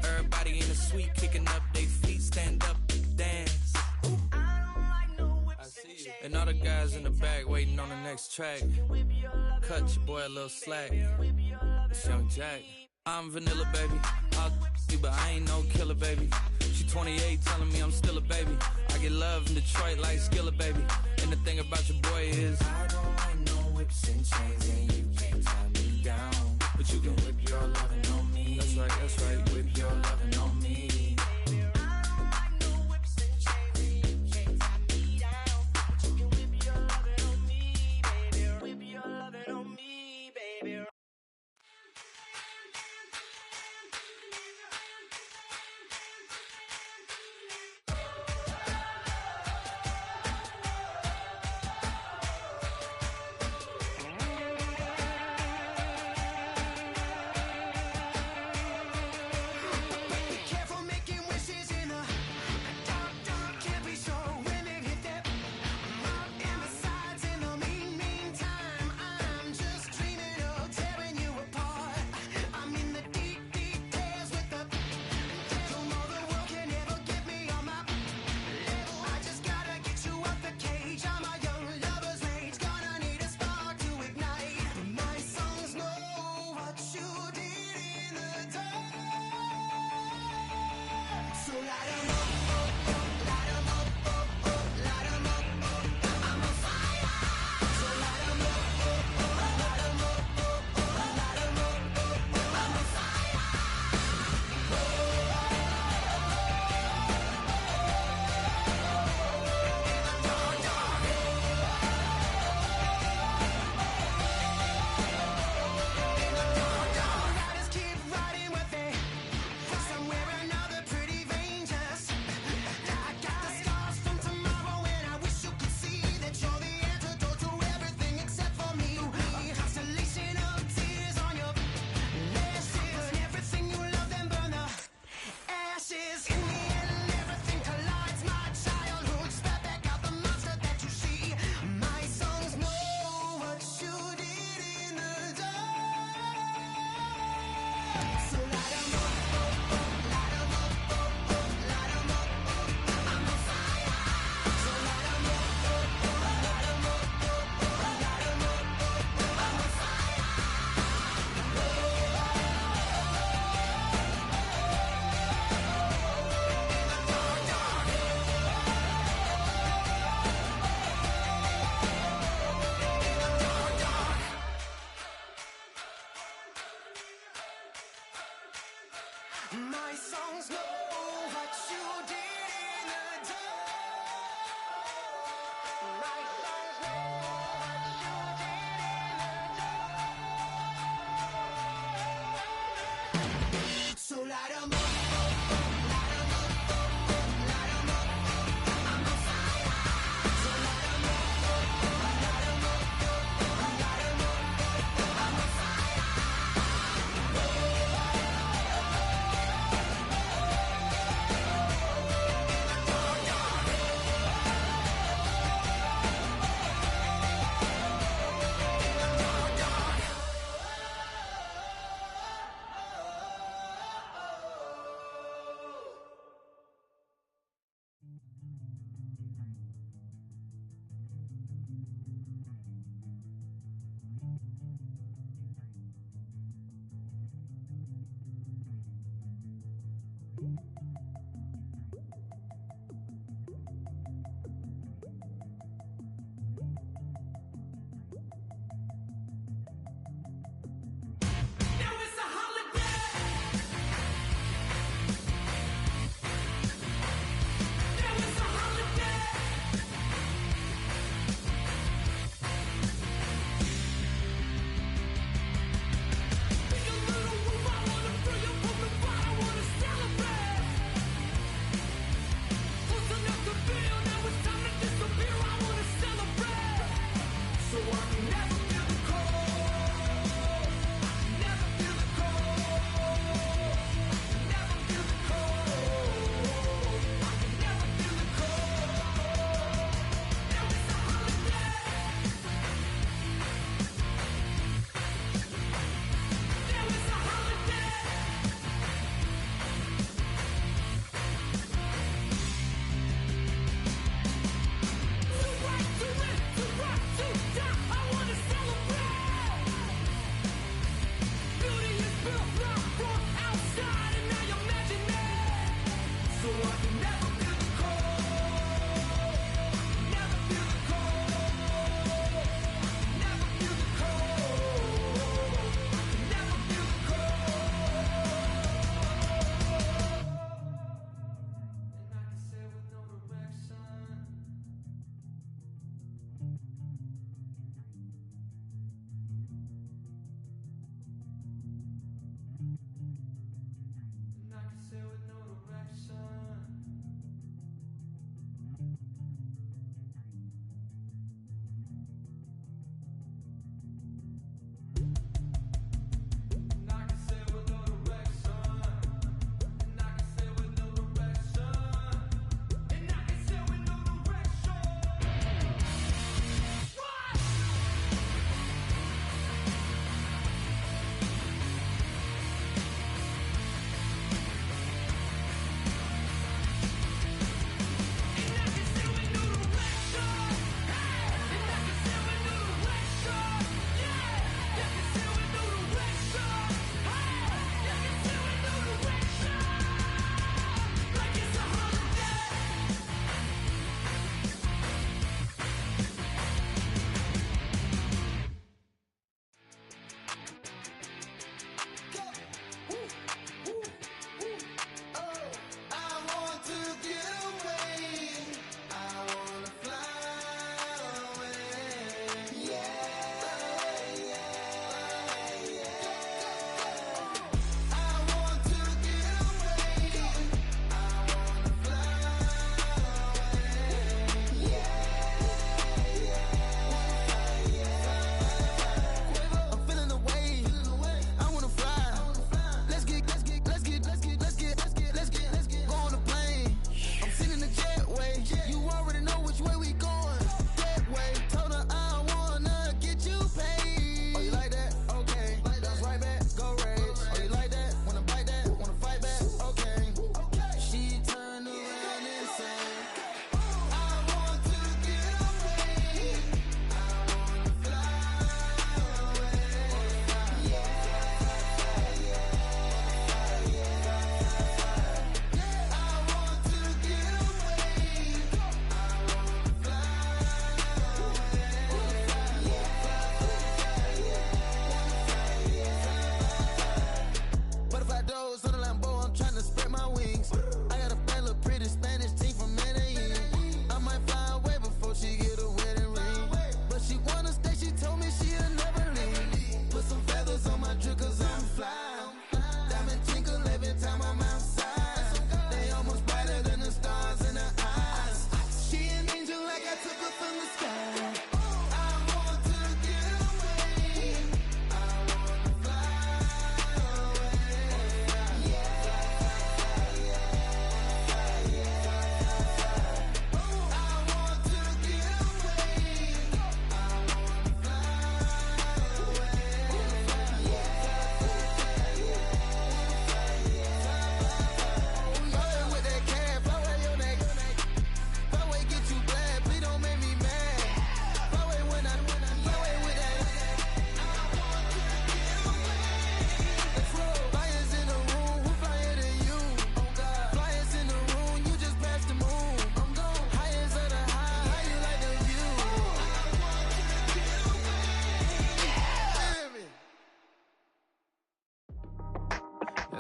Everybody in the suite kicking up their feet, stand up, dance. I see you. And all the guys in the back waiting on the next track. Cut your boy a little slack. It's Young Jack. I'm vanilla, baby. I'll you, but I ain't no killer, baby. She 28, telling me I'm still a baby. I get love in Detroit like Skilla, baby. And the thing about your boy is I don't like no whips and chains, and you can't tie me down. But you can whip your lovin' on me. That's right, whip your lovin' on me.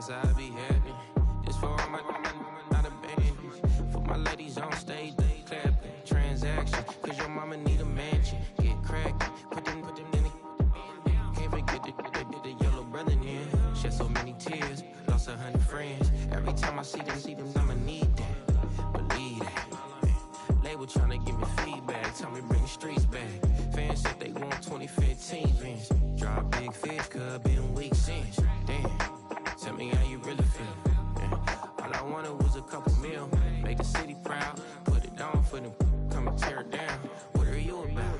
That's how I be acting. This for all my not abandoned. For my ladies on stage, they clapping. Transaction, cause your mama need a mansion. Get cracked, put them in it. Can't forget the yellow brother in. Shed so many tears, lost 100 friends. Every time I see them, I'ma need that. Believe that. Label tryna give me feedback, tell me bring the streets back. Fans said they want big fish, cause been weak since. Damn, tell me how you really feel. Yeah. All I wanted was a couple meal, make the city proud, put it down for them, come and tear it down. What are you about?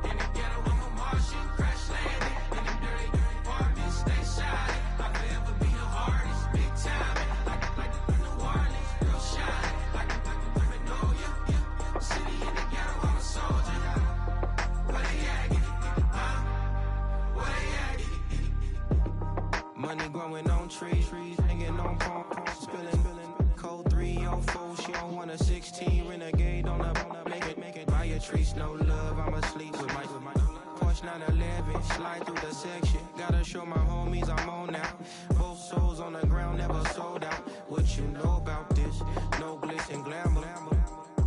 In the ghetto, I'm a Martian, crash landing. In the dirty, dirty apartments, stay shiny. I'll forever be the hardest, big time. Like the New Orleans, real shiny. Like the criminal, yeah. City in the ghetto, I'm a soldier. Where they at? Where they at? Money growing on trees, hanging on palms, spilling. Code 304, she don't want a 16. Renegade on up, make it. Buy a trees, no love, I'ma sleep with my Porsche 911, slide through the section. Gotta show my homies I'm on now. Both souls on the ground, never sold out. What you know about this? No glitz and glamour.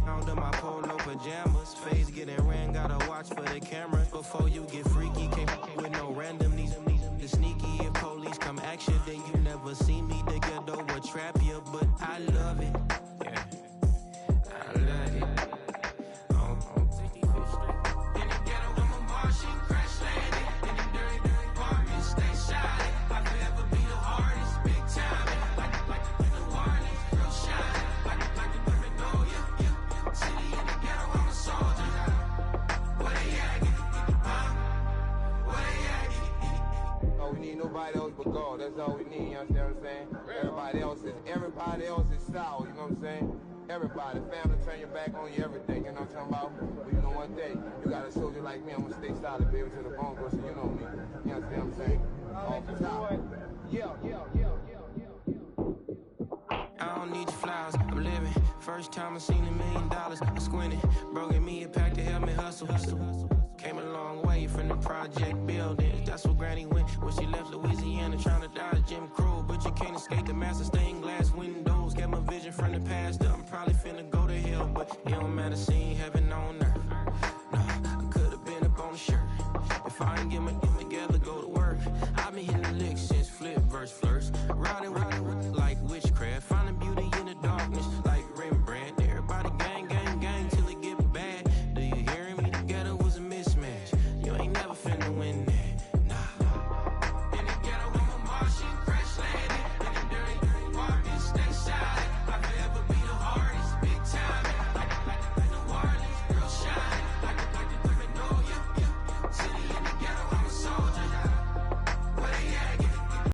Under my polo pajamas, face getting ran, gotta watch for the cameras. Before you get freaky, can't with no random these sneaky. If police come action, then you never see me. The ghetto will trap you, but I love it. Yeah, I love it. In the ghetto, I'm a Martian, crash landing. In the dirty, dirty apartments, stay shiny. I forever be the hardest, big time. Like the New Orleans, real shiny. Like the criminal, yeah. City in the ghetto, I'm a soldier. Where they at? Where they at? Oh, we need nobody else but God. That's all we need, you understand what I'm saying? Everybody else is sour, you know what I'm saying? Everybody, family, turn your back on you, everything, you know what I'm talking about? But you know one thing, you got a soldier like me, I'm gonna stay solid, baby, to the bone, bro, so you know me. You understand what I'm saying? Off the top. Yeah. I don't need your flowers, I'm living. First time I seen $1 million, I squinted. Bro, give me a pack to help me hustle. Came a long way from the project buildings. That's where Granny went when she left Louisiana, trying to dodge Jim Crow. But you can't escape the master stained glass windows. Got my vision from the past. I'm probably finna go to hell, but it don't matter seeing